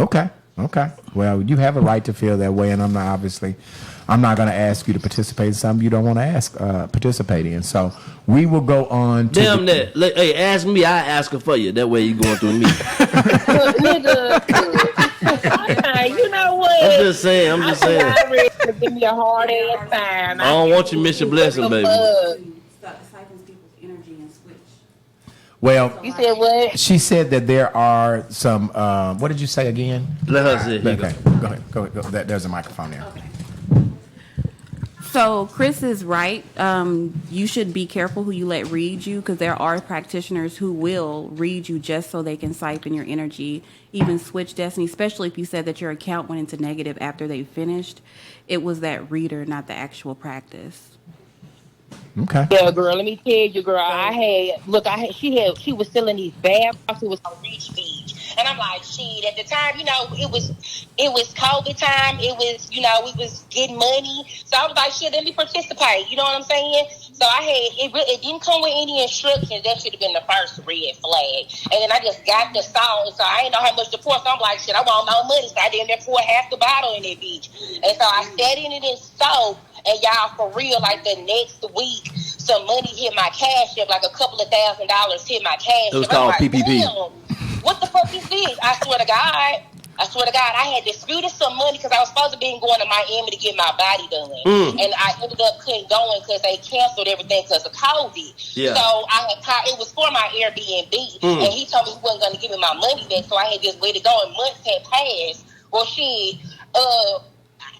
Okay. Well, you have a right to feel that way, and I'm not going to ask you to participate in something you don't want to participate in. So we will go on to... Damn that. Hey, ask me, I ask her for you. That way you going through me. Nigga. You know what? I'm just saying. I ready to give me a hard ass time. I don't want you to miss your blessing, baby. Stop discipling people's energy and switch. Well, you said what? She said that there are some... what did you say again? Let her say. Okay, go ahead. There's a microphone there. Okay. So Chris is right. You should be careful who you let read you because there are practitioners who will read you just so they can siphon your energy, even switch destiny, especially if you said that your account went into negative after they finished. It was that reader, not the actual practice. Okay. Yeah, girl, let me tell you, girl, she was selling these baths. It was on Reach Beach. And I'm like, shit, at the time, it was COVID time. It was, we was getting money. So I was like, shit, let me participate. You know what I'm saying? So it didn't come with any instructions. That should have been the first red flag. And then I just got the song. So I didn't know how much to pour. So I'm like, shit, I want no money. So I didn't pour half the bottle in that bitch. And so I sat in it in soap. And y'all, for real, like the next week, some money hit my cash app, like a couple of $1,000 hit my cash app. It was called PPP. What the fuck is this? I swear to God, I had disputed some money because I was supposed to be going to Miami to get my body done. And I ended up couldn't go in because they canceled everything because of COVID. Yeah. So it was for my Airbnb. And he told me he wasn't going to give me my money back, so I had just let it go, and months had passed. Well,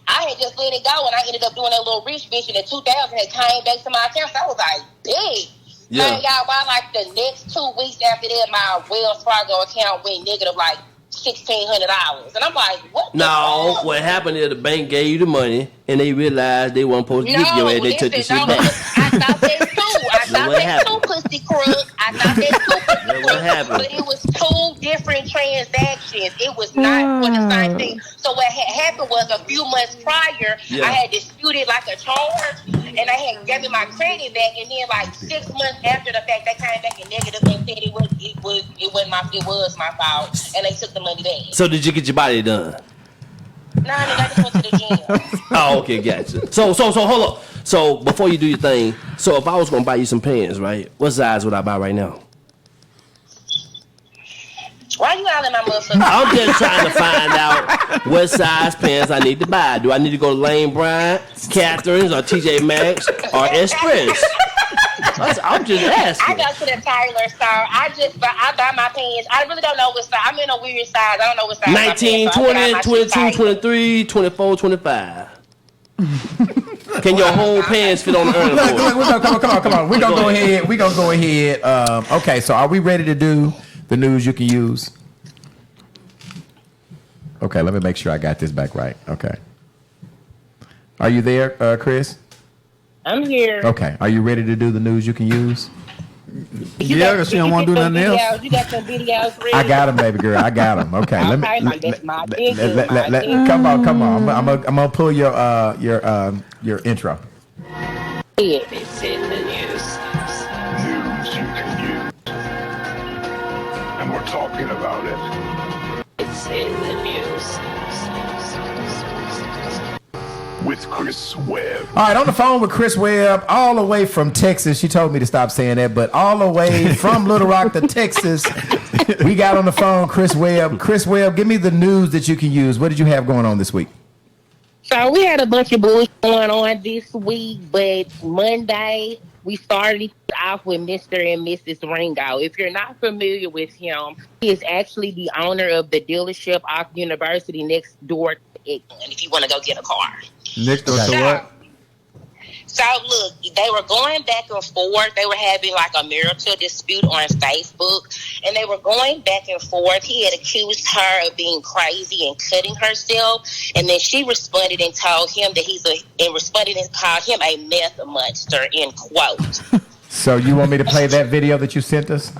I had just let it go, and I ended up doing that little rich bitch, and the 2,000 had came back to my account. So I was like, big. Yeah. Man, y'all, by like the next 2 weeks after that, my Wells Fargo account went negative like $1,600. And I'm like, what? No, what happened is the bank gave you the money, and they realized they weren't supposed to give you it. They took the shit back. I thought that too, pussy crook. I thought that too, pussy crook. But it was 2 different transactions. It was not for the same thing. So what had happened was a few months prior, I had disputed like a charge, and I had given my credit back, and then like 6 months after the fact, they came back in negative and said it was my fault, and they took the money back. So did you get your body done? Nah, I just went to the gym. Oh, okay, gotcha. So hold on. So before you do your thing, so if I was gonna buy you some pants, right? What size would I buy right now? Why you out in my motherfucker? I'm just trying to find out what size pants I need to buy. Do I need to go to Lane Bryant, Catherine's, or TJ Maxx, or Express? I'm just asking. I go to the Tyler store. I buy my pants. I really don't know what size. I'm in a weird size. I don't know what size. 19, 20, 22, 23, 24, 25. Can your whole pants fit on the urn? Look, come on. We're gonna go ahead. Okay, so are we ready to do the news you can use? Okay, let me make sure I got this back right. Okay. Are you there, Chris? I'm here. Okay. Are you ready to do the news you can use? Yeah, because she don't want to do nothing else. You got some videos ready? I got them, baby girl. I got them. Okay. Come on. I'm gonna pull your intro. It's in the news. Chris Webb. All right, on the phone with Chris Webb, all the way from Texas. She told me to stop saying that, but all the way from Little Rock to Texas, we got on the phone Chris Webb. Chris Webb, give me the news that you can use. What did you have going on this week? So we had a bunch of bullshit going on this week, but Monday we started off with Mr. and Mrs. Ringo. If you're not familiar with him, he is actually the owner of the dealership off University next door to Eggman, if you want to go get a car. Next door to what? So look, they were going back and forth. They were having like a marital dispute on Facebook, and they were going back and forth. He had accused her of being crazy and cutting herself, and then she responded and told him that responded and called him a meth monster, end quote. So you want me to play that video that you sent us?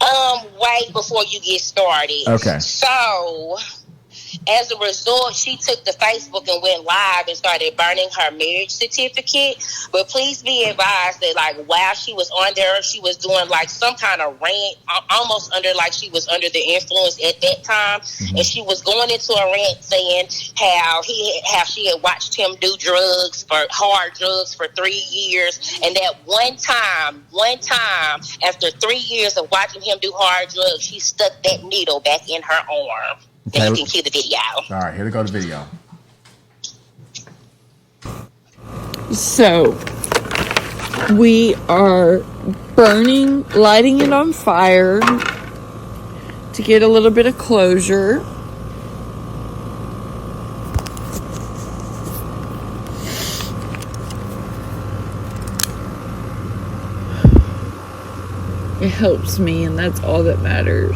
Wait before you get started. Okay. So, as a result, she took to Facebook and went live and started burning her marriage certificate. But please be advised that, like, while she was on there, she was doing, like, some kind of rant, almost she was under the influence at that time. Mm-hmm. And she was going into a rant saying how she had watched him do hard drugs for 3 years. And that one time, after 3 years of watching him do hard drugs, she stuck that needle back in her arm. Okay. And you can see the video. All right, here we go, the video. So, we are lighting it on fire to get a little bit of closure. It helps me, and that's all that matters.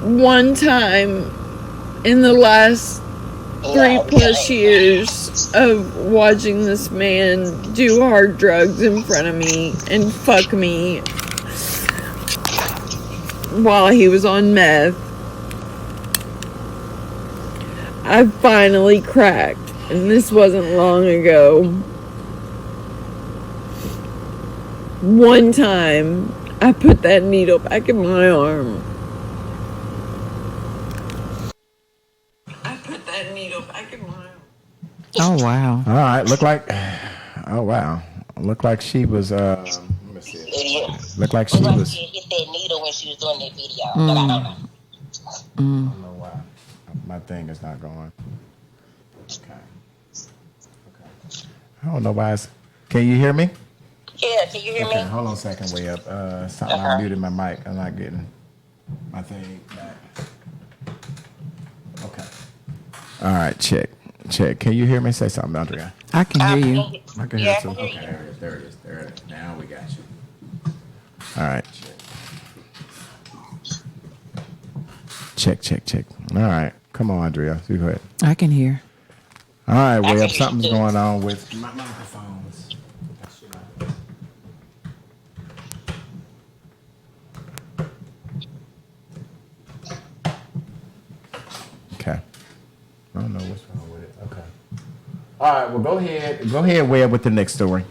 One time in the last 3+ years of watching this man do hard drugs in front of me and fuck me while he was on meth, I finally cracked, and this wasn't long ago. One time I put that needle back in my arm. Oh, wow. All right, look like she was, let me see. Look like she was. She hit that needle when she was doing that video, but I don't know. I don't know why. My thing is not going. Okay. I don't know why can you hear me? Yeah, can you hear me? Hold on a second, way up. I muted my mic. I'm not getting my thing back. Okay. All right, check. Can you hear me? Say something, Andrea. I can hear you. I can hear too. Okay, there it is. Now we got you. All right. Check. All right. Come on, Andrea. You go ahead. I can hear. All right, way up. Something's going on with my microphones. Okay. I don't know what's wrong with it. Okay. All right, well, go ahead, Webb, with the next story.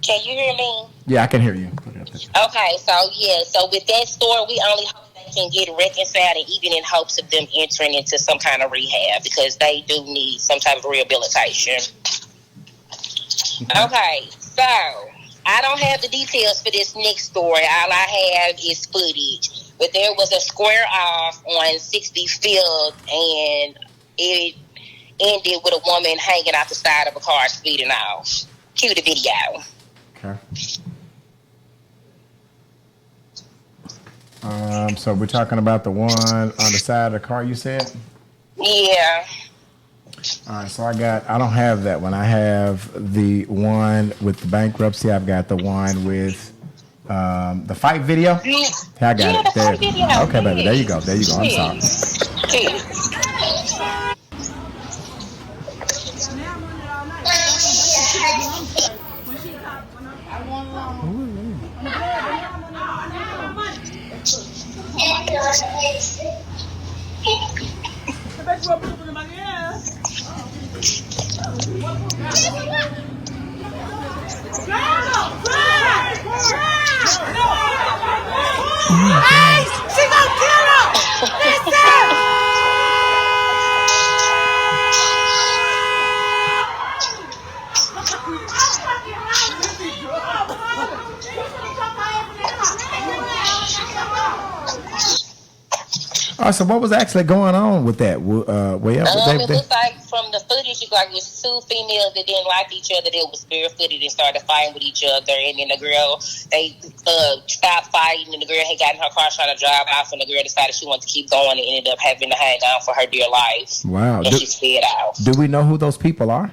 Can you hear me? Yeah, I can hear you. Okay, so with that story, we only hope they can get reconciled, and even in hopes of them entering into some kind of rehab, because they do need some type of rehabilitation. Okay, so I don't have the details for this next story. All I have is footage. But there was a square off on 65th, and it ended with a woman hanging out the side of a car speeding off. Cue the video. Okay. So we're talking about the one on the side of the car, you said? Yeah. All right, so I don't have that one. I have the one with the bankruptcy. I've got the one with the fight video. I got it. There. Okay, baby. There you go. I'm sorry. Hey, she gonna kill him! Listen! All right, so what was actually going on with that? It looks like from the footage, it like it's two females that didn't like each other that was barefooted and started fighting with each other. And then the girl, they stopped fighting, and the girl had gotten her car trying to drive off, and the girl decided she wanted to keep going and ended up having to hang on for her dear life. Wow. And she sped off. Do we know who those people are?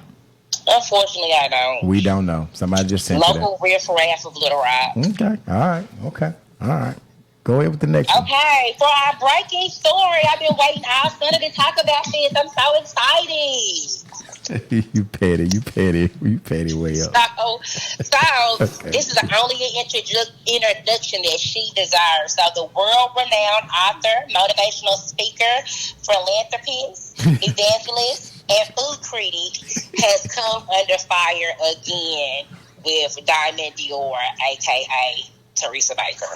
Unfortunately, I don't. We don't know. Somebody just sent Local riffraff of Little Rock. Okay. All right. Okay. All right. Go ahead with the next one. Okay, for our breaking story, I've been waiting all summer to talk about this. I'm so excited. You petty way up. So This is only an introduction that she desires. So the world-renowned author, motivational speaker, philanthropist, evangelist, and food critic has come under fire again with Diamond Dior, a.k.a. Teresa Baker.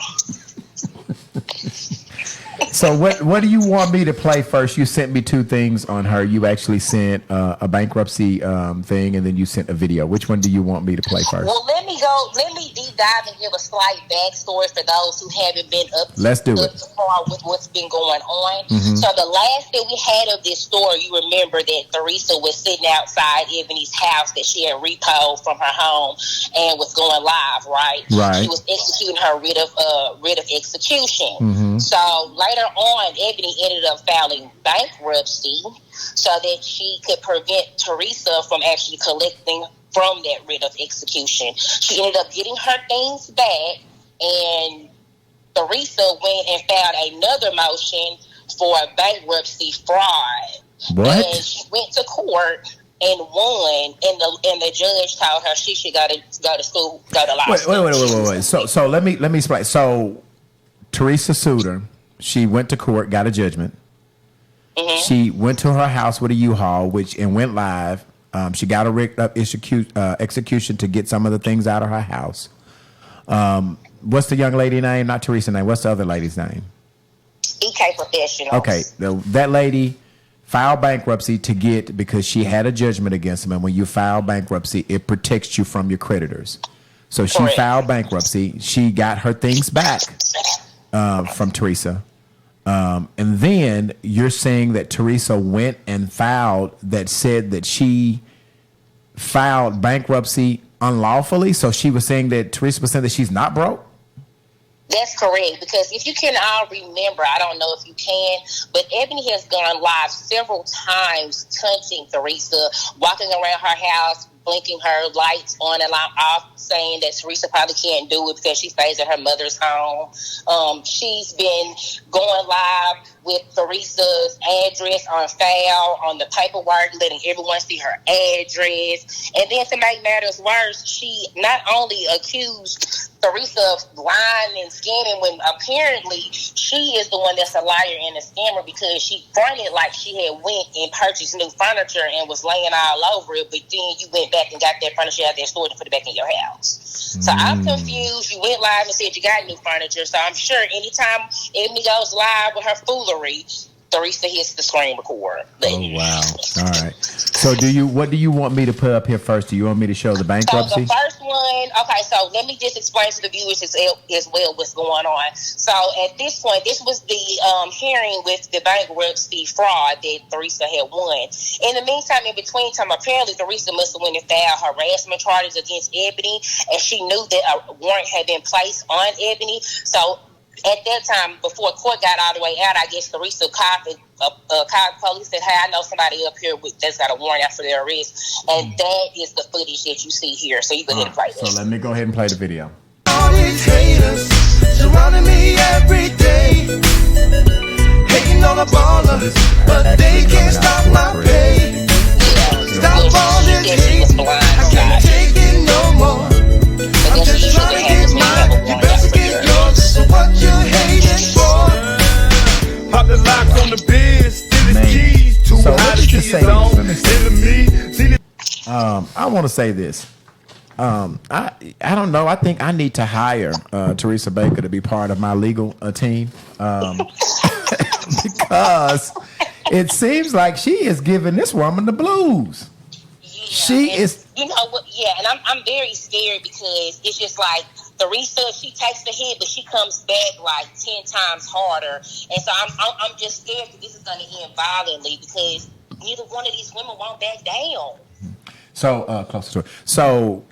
So what do you want me to play first? You sent me two things on her. You actually sent a bankruptcy thing, and then you sent a video. Which one do you want me to play first? Well, let me deep dive and give a slight backstory for those who haven't been up to par with what's been going on. Mm-hmm. So the last that we had of this story, you remember that Teresa was sitting outside Ebony's house that she had repoed from her home and was going live, right? Right. She was executing her writ of execution. Mm-hmm. So later on, Ebony ended up filing bankruptcy so that she could prevent Teresa from actually collecting from that writ of execution. She ended up getting her things back, and Teresa went and filed another motion for bankruptcy fraud. What? And she went to court and won, and the judge told her she should go to school, go to law school. Wait. So let me explain. So Teresa sued her. She went to court, got a judgment. Mm-hmm. She went to her house with a U-Haul, and went live. She got a writ of execution to get some of the things out of her house. What's the young lady's name? Not Teresa's name. What's the other lady's name? EK Professionals. Okay, that lady filed bankruptcy because she had a judgment against him, and when you file bankruptcy, it protects you from your creditors. So she filed bankruptcy. She got her things back from Teresa. And then you're saying that Teresa went and said that she filed bankruptcy unlawfully. So she was saying that Teresa was saying that she's not broke? That's correct, because if you can all remember, I don't know if you can, but Ebony has gone live several times taunting Teresa, walking around her house, blinking her lights on and off, saying that Teresa probably can't do it because she stays at her mother's home. She's been going live with Teresa's address on file, on the paperwork, letting everyone see her address. And then to make matters worse, she not only accused Teresa of lying and scamming when apparently she is the one that's a liar and a scammer, because she fronted like she had went and purchased new furniture and was laying all over it, but then you went back and got that furniture out there, stored it, put it back in your house. So I'm confused. You went live and said you got new furniture, so I'm sure anytime Ebony goes live with her foolery, Teresa hits the screen record. Oh wow! All right. So what do you want me to put up here first? Do you want me to show the bankruptcy? So the first one, okay. So let me just explain to the viewers as well what's going on. So at this point, this was the hearing with the bankruptcy fraud that Teresa had won. In the meantime, in between time, apparently Teresa must have went and filed harassment charges against Ebony, and she knew that a warrant had been placed on Ebony. So at that time, before court got all the way out, I guess Teresa called the police, said, hey, I know somebody up here that's got a warrant out for their arrest. And that is the footage that you see here. So you go ahead and play this. So let me go ahead and play the video. All these haters surrounding me every day, hating on a baller, but they can't stop my pain. Stop all this hate, I can't take it no more. I'm just trying to get mine, you better get yours. So what you hating for? Pop the lock on the bed, steal his keys. So let me just say this. I want to say this. I don't know. I think I need to hire Teresa Baker to be part of my legal team because it seems like she is giving this woman the blues. She is. You know what? Yeah, and I'm very scared because it's just like Teresa. She takes the hit, but she comes back like 10 times harder, and so I'm just scared that this is going to end violently because neither one of these women won't back down. So close to her. So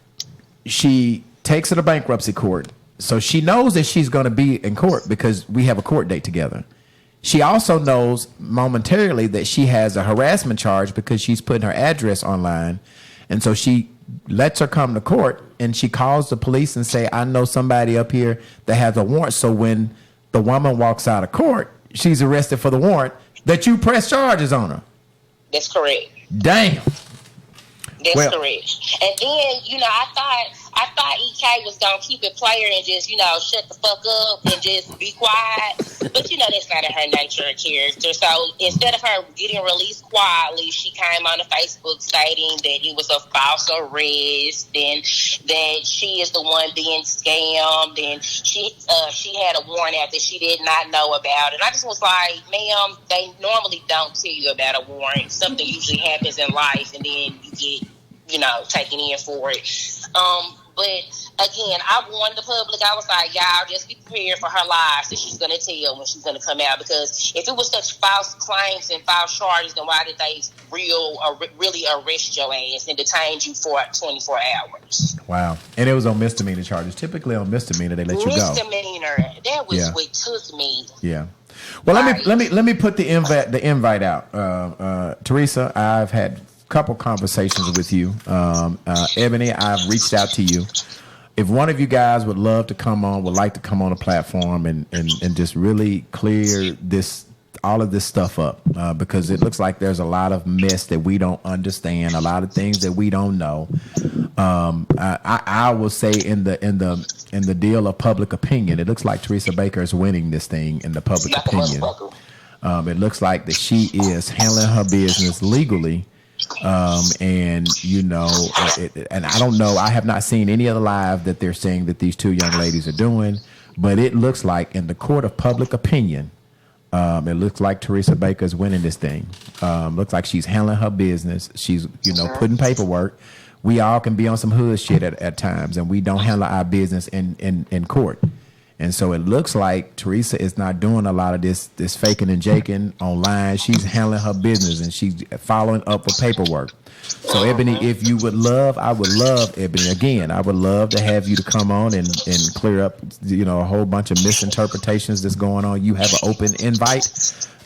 she takes her to bankruptcy court. So she knows that she's going to be in court because we have a court date together. She also knows momentarily that she has a harassment charge because she's putting her address online. And so she lets her come to court and she calls the police and say, I know somebody up here that has a warrant. So when the woman walks out of court, she's arrested for the warrant that you press charges on her. That's correct. Damn. That's correct. And then, you know, I thought EK was gonna keep it player and just, you know, shut the fuck up and just be quiet. But you know, that's not in her nature or character. So instead of her getting released quietly, she came on the Facebook stating that it was a false arrest and that she is the one being scammed and she had a warrant out that she did not know about. And I just was like, ma'am, they normally don't tell you about a warrant. Something usually happens in life and then you get, you know, taken in for it. But again, I warned the public. I was like, y'all just be prepared for her lies that she's going to tell when she's going to come out. Because if it was such false claims and false charges, then why did they really arrest your ass and detain you for 24 hours? Wow. And it was on misdemeanor charges. Typically on misdemeanor, they let you go. Misdemeanor. That was what took me. Yeah. Well, let me put the invite out. Teresa, I've had couple conversations with you. Ebony, I've reached out to you. If one of you guys would love to come on, would like to come on a platform and just really clear all of this stuff up, because it looks like there's a lot of mess that we don't understand, a lot of things that we don't know. I will say in the deal of public opinion, it looks like Teresa Baker is winning this thing in the public opinion. It looks like that she is handling her business legally. And you know, and I don't know, I have not seen any of the live that they're saying that these two young ladies are doing, but it looks like in the court of public opinion, it looks like Teresa Baker's winning this thing. Looks like she's handling her business. She's, you know, putting paperwork. We all can be on some hood shit at times, and we don't handle our business in court. And so it looks like Teresa is not doing a lot of this faking and jaking online. She's handling her business and she's following up with paperwork. So Ebony, if you would love, I would love, Ebony, again, I would love to have you to come on and clear up, you know, a whole bunch of misinterpretations that's going on. You have an open invite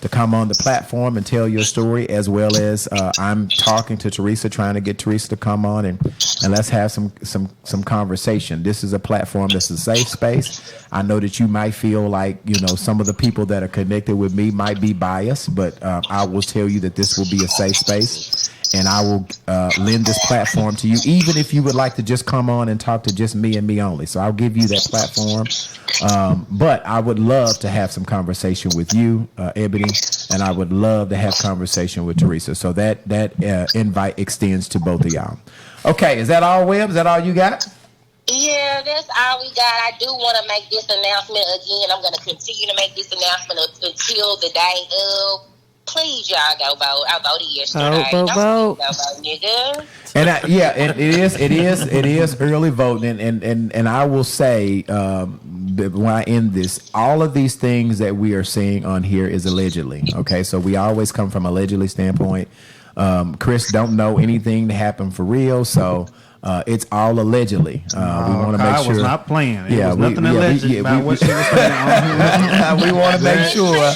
to come on the platform and tell your story, as well as I'm talking to Teresa, trying to get Teresa to come on and let's have some conversation. This is a platform that's a safe space. I know that you might feel like, you know, some of the people that are connected with me might be biased, but I will tell you that this will be a safe space. And I will lend this platform to you, even if you would like to just come on and talk to just me and me only. So I'll give you that platform. But I would love to have some conversation with you, Ebony, and I would love to have conversation with Teresa. So that invite extends to both of y'all. Okay, is that all, Webb? Is that all you got? Yeah, that's all we got. I do want to make this announcement again. I'm going to continue to make this announcement until the day of. Please, y'all go vote. I voted yesterday. Vote. Nigga. And it is early voting, and I will say when I end this, all of these things that we are seeing on here is allegedly. Okay, so we always come from allegedly standpoint. Chris don't know anything that happened for real, so it's all allegedly. We want to make sure. I was not playing. It was nothing alleged about what she was saying on here. We want to make sure.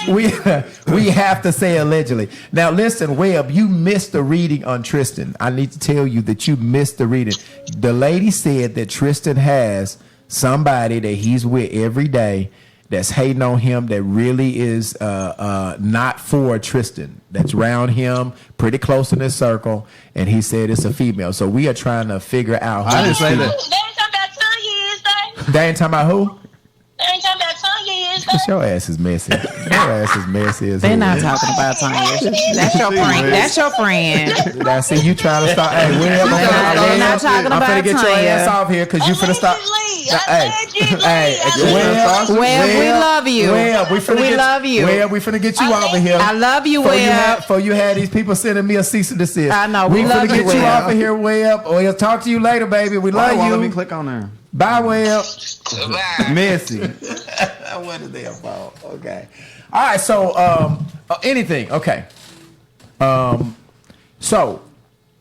We have to say allegedly. Now, listen, Webb, you missed the reading on Tristan. I need to tell you that you missed the reading. The lady said that Tristan has somebody that he's with every day that's hating on him, that really is not for Tristan, that's around him, pretty close in his circle, and he said it's a female. So we are trying to figure out who this is. They ain't talking about Tanya, is they? They ain't talking about who? They ain't talking about Tanya, Your ass is messy. Your ass is messy as They're hell. not talking about Tanya. That's your friend. That's your friend. Now, see, you trying to start. Hey, Will, They're not talking I'm about finna get your Tanya. ass off here because you finna start. Hey, Well, we love you. Well, we love you. Well, we finna get you off of here. I love you, Will. Before you had these people sending me a cease and desist. I know. We love finna get you off of here, Web. We'll talk to you later, baby. We love you. Let me click on there. Bye, Web. Messy. What is their fault? Okay. All right. So, anything. Okay. So,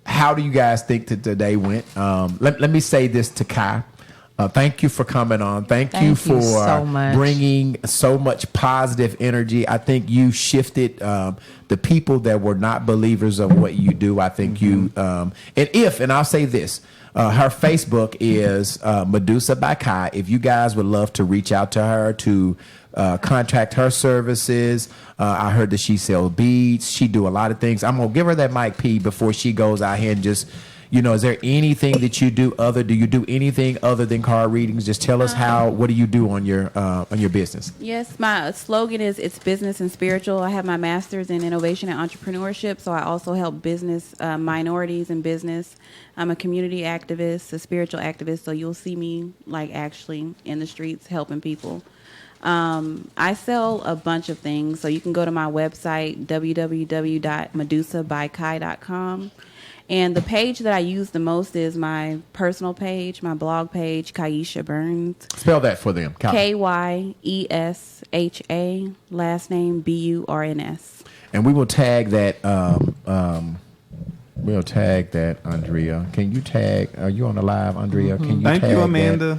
how do you guys think that today went? Let me say this to Kai. Thank you for coming on. Thank you for so much. bringing so much positive energy. I think you shifted the people that were not believers of what you do. I think you, and I'll say this, her Facebook is Medusa by Kai. If you guys would love to reach out to her to contract her services, I heard that she sells beads. She do a lot of things. I'm gonna give her that mic P before she goes out here and just. Is there anything that you do do you do anything other than card readings? Just tell us what do you do on your business? Yes, my slogan is it's business and spiritual. I have my master's in innovation and entrepreneurship, so I also help business minorities in business. I'm a community activist, a spiritual activist, so you'll see me actually in the streets helping people. I sell a bunch of things, so you can go to my website, www.medusabykai.com. And the page that I use the most is my personal page, my blog page, Kaisha Burns. Spell that for them. Kyesha, last name Burns. And we will tag that. We'll tag that, Andrea. Can you tag? Are you on the live, Andrea? Can you Thank tag you, Amanda.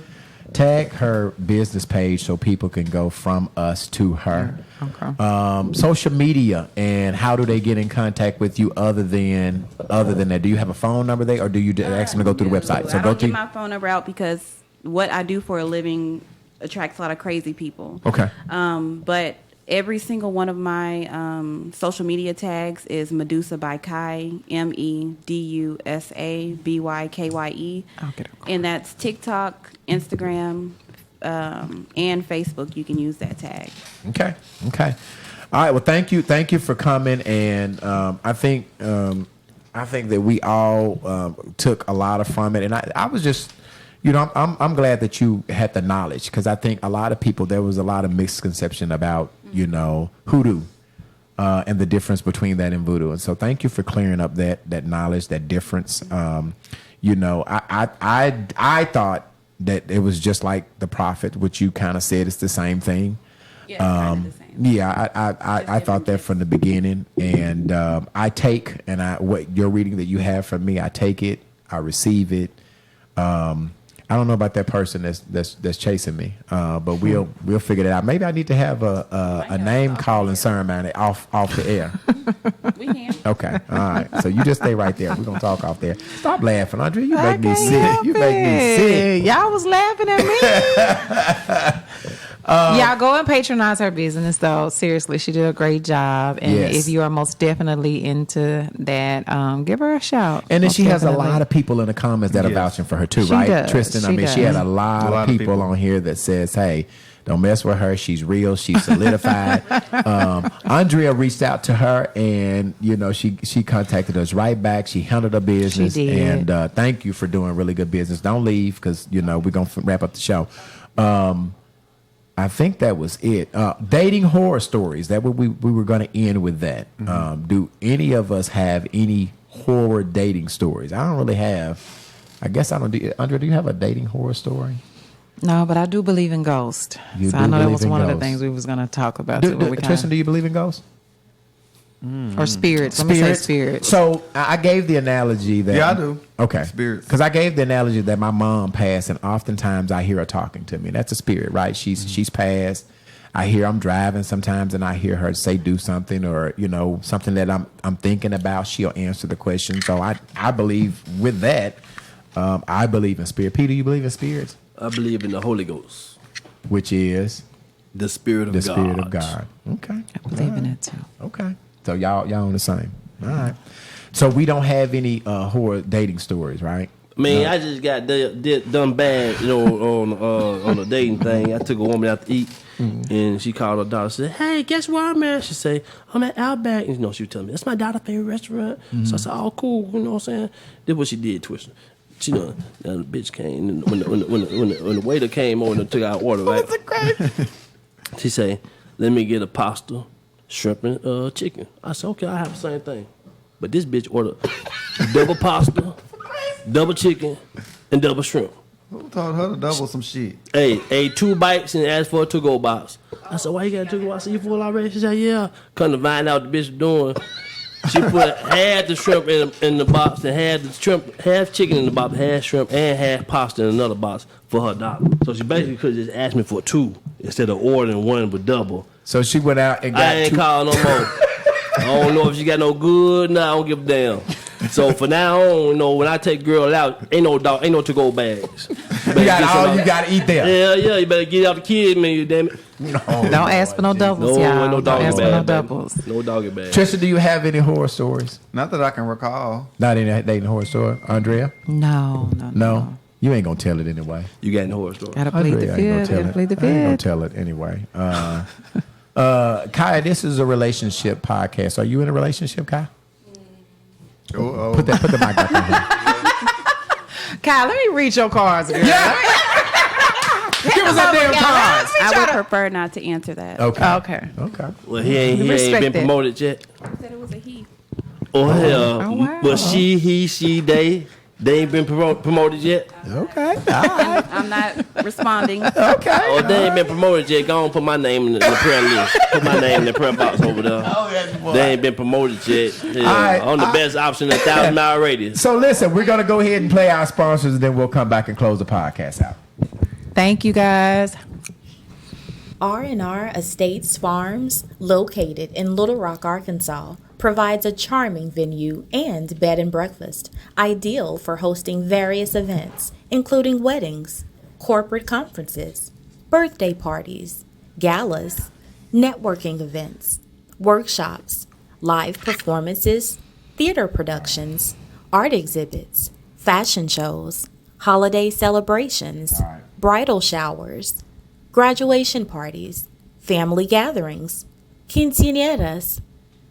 Tag her business page so people can go from us to her. Okay. Social media, and how do they get in contact with you other than that? Do you have a phone number there, or do you ask them to go through the website? So I don't give my phone number out because what I do for a living attracts a lot of crazy people. Okay. But every single one of my social media tags is Medusa by Kai, MEDUSABYKYE. And that's TikTok, Instagram, and Facebook. You can use that tag. Okay. All right. Well, thank you for coming, and I think that we all took a lot of from it, and I was just. I'm glad that you had the knowledge, because I think a lot of people, there was a lot of misconception about, hoodoo and the difference between that and voodoo. And so thank you for clearing up that knowledge, that difference. I thought that it was just like the prophet, which you kind of said it's the same thing. Yeah, the same. Yeah, I thought that from the beginning. And what your reading that you have from me, I take it, I receive it. I don't know about that person that's chasing me, but we'll figure that out. Maybe I need to have a name calling ceremony off the air. We can. Okay, all right. So you just stay right there. We're gonna talk off there. Stop laughing, Andre. You make me sick. You make me sick. Y'all was laughing at me. Y'all go and patronize her business, though. Seriously, she did a great job. And if you are most definitely into that, give her a shout. And then she has a lot of people in the comments that are vouching for her too, right? Does. Tristan, she had a lot of people on here that says, hey, don't mess with her. She's real. She's solidified. Andrea reached out to her, and she contacted us right back. She handled her business. She did. And thank you for doing really good business. Don't leave, because we're gonna wrap up the show. I think that was it. Dating horror stories. That we were going to end with that. Mm-hmm. Do any of us have any horror dating stories? I don't really have. I guess I don't. Andrea, do you have a dating horror story? No, but I do believe in ghosts. So I know that was one of the things we was going to talk about. Tristan, do you believe in ghosts? Or spirits. Let me say spirits. So I gave the analogy that... Yeah, I do. Okay. Spirits. Because I gave the analogy that my mom passed, and oftentimes I hear her talking to me. That's a spirit, right? She's passed. I hear I'm driving sometimes, and I hear her do something, or something that I'm thinking about. She'll answer the question. So I believe with that. I believe in spirit. Peter, you believe in spirits? I believe in the Holy Ghost, which is the Spirit of God. The Spirit of God. Okay. I believe in it too. Okay. So y'all on the same. All right. So we don't have any horror dating stories, right? Man, I just got done bad, on the dating thing. I took a woman out to eat. And she called her daughter, said, "Hey, guess where I'm at?" She say, "I'm at Outback." And, she was telling me, "That's my daughter's favorite restaurant." So I said, "Oh, cool." You know what I'm saying? That's what she did, Twister. She know, the bitch came, and when the waiter came over and took our order, right? She say, "Let me get a pasta, shrimp, and chicken." I said, "Okay, I have the same thing." But this bitch ordered double pasta, double chicken, and double shrimp. Who told her to double some shit? Hey, ate 2 bites and asked for a to-go box. I said, "Why you got a to-go box?" I said, "You full already?" She said, "Yeah." Come to find out what the bitch was doing. She put half the shrimp in the box and half chicken in the box, half shrimp, and half pasta in another box for her daughter. So she basically could just ask me for 2 instead of ordering one with double. So she went out and got I ain't 2. calling no more. I don't know if she got no good. Nah, I don't give a damn. So for now on, when I take girl out, ain't no to-go bags. You gotta eat there. Yeah, you better get out the kid menu, damn it. Don't ask for no doubles, y'all. No Don't doggy ask for bag, no baby. doubles. No doggy bag. Tristan, do you have any horror stories? Not that I can recall. Not any dating horror story. Andrea? No. You ain't gonna tell it anyway. You got any horror story? Gotta plead the Andrea ain't fifth. gonna Gotta plead the tell it. I ain't gonna fifth. tell it anyway. Kai, this is a relationship podcast. Are you in a relationship, Kai? Put the mic up on here. Kyle, let me read your cards, girl. Give us our damn cards. I would prefer not to answer that. Okay. Well, he ain't been promoted yet. I said it was a he. Oh hell! Oh, wow. But she, he, she, they ain't been promoted yet. Okay. All right. I'm not responding. Okay. Oh, they ain't been promoted yet. Go on, put my name in the prayer list. Put my name in the prayer box over there. They ain't been promoted yet. Yeah, right, I'm the best option in 1,000-mile radius. So listen, we're gonna go ahead and play our sponsors, and then we'll come back and close the podcast out. Thank you, guys. R&R Estates Farms, located in Little Rock, Arkansas, provides a charming venue and bed and breakfast, ideal for hosting various events, including weddings, corporate conferences, birthday parties, galas, networking events, workshops, live performances, theater productions, art exhibits, fashion shows, holiday celebrations, bridal showers, graduation parties, family gatherings, quinceañeras,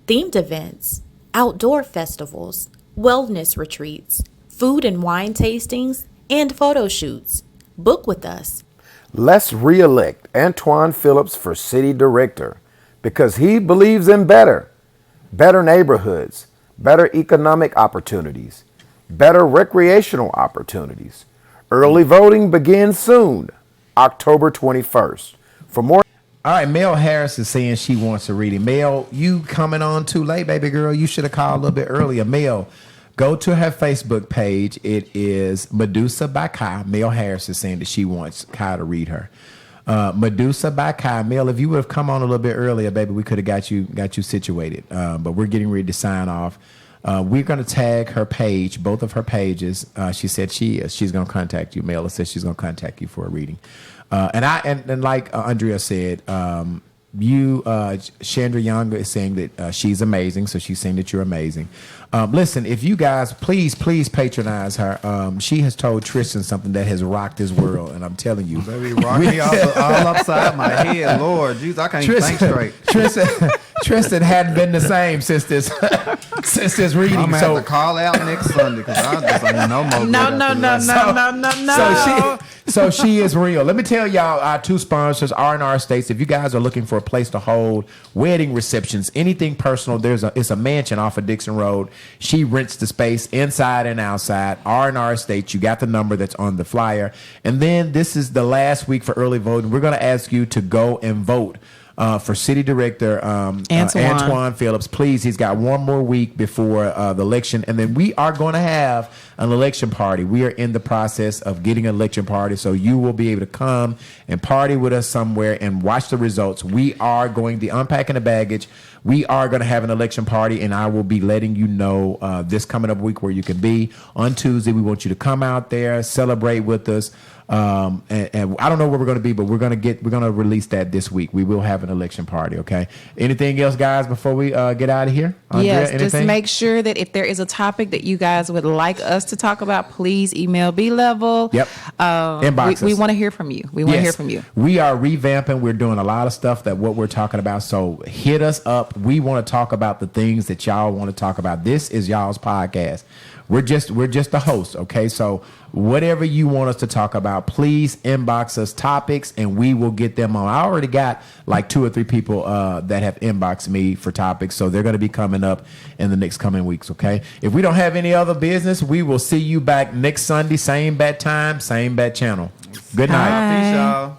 themed events, outdoor festivals, wellness retreats, food and wine tastings, and photo shoots. Book with us. Let's re-elect Antoine Phillips for city director because he believes in better neighborhoods, better economic opportunities, better recreational opportunities. Early voting begins soon, October 21st. For more. All right, Mel Harris is saying she wants a reading. Mel, you coming on too late, baby girl. You should have called a little bit earlier. Mel, go to her Facebook page. It is Medusa by Kai. Mel Harris is saying that she wants Kai to read her. Medusa by Kai. Mel, if you would have come on a little bit earlier, baby, we could have got you situated. But we're getting ready to sign off. We're going to tag her page, both of her pages. She said she's going to contact you. Mel says she's going to contact you for a reading. And like Andrea said, Chandra Younger is saying that she's amazing, so she's saying that you're amazing. Listen, if you guys please patronize her. She has told Tristan something that has rocked his world, and I'm telling you, baby, rock me all upside my head, Lord, Jesus, I can't think straight. Tristan hadn't been the same since this reading. I'm gonna have to call out next Sunday because I just ain't no more. No. So she is real. Let me tell y'all our 2 sponsors, R&R Estates. If you guys are looking for a place to hold wedding receptions, anything personal, it's a mansion off of Dixon Road. She rents the space inside and outside. R&R Estates. You got the number that's on the flyer. And then this is the last week for early voting. We're going to ask you to go and vote for City Director Antoine Phillips. Please, he's got one more week before the election, and then we are going to have an election party. We are in the process of getting an election party, so you will be able to come and party with us somewhere and watch the results. We are going to unpacking the baggage. We are going to have an election party, and I will be letting you know this coming up week where you can be. On Tuesday, we want you to come out there, celebrate with us. And I don't know where we're going to be, but we're going to release that this week. We will have an election party. Okay. Anything else, guys, before we get out of here? Andrea, yes, anything? just make sure that if there is a topic that you guys would like us to talk about, please email B-Level. Yep. Inbox we us. want to hear from you. We want to hear from you. We are revamping. We're doing a lot of stuff that what we're talking about. So hit us up. We want to talk about the things that y'all want to talk about. This is y'all's podcast. We're just the hosts, okay? So whatever you want us to talk about, please inbox us topics and we will get them on. I already got like 2 or 3 people that have inboxed me for topics, so they're going to be coming up in the next coming weeks, okay? If we don't have any other business, we will see you back next Sunday, same bat time, same bat channel. Good night. Peace, y'all.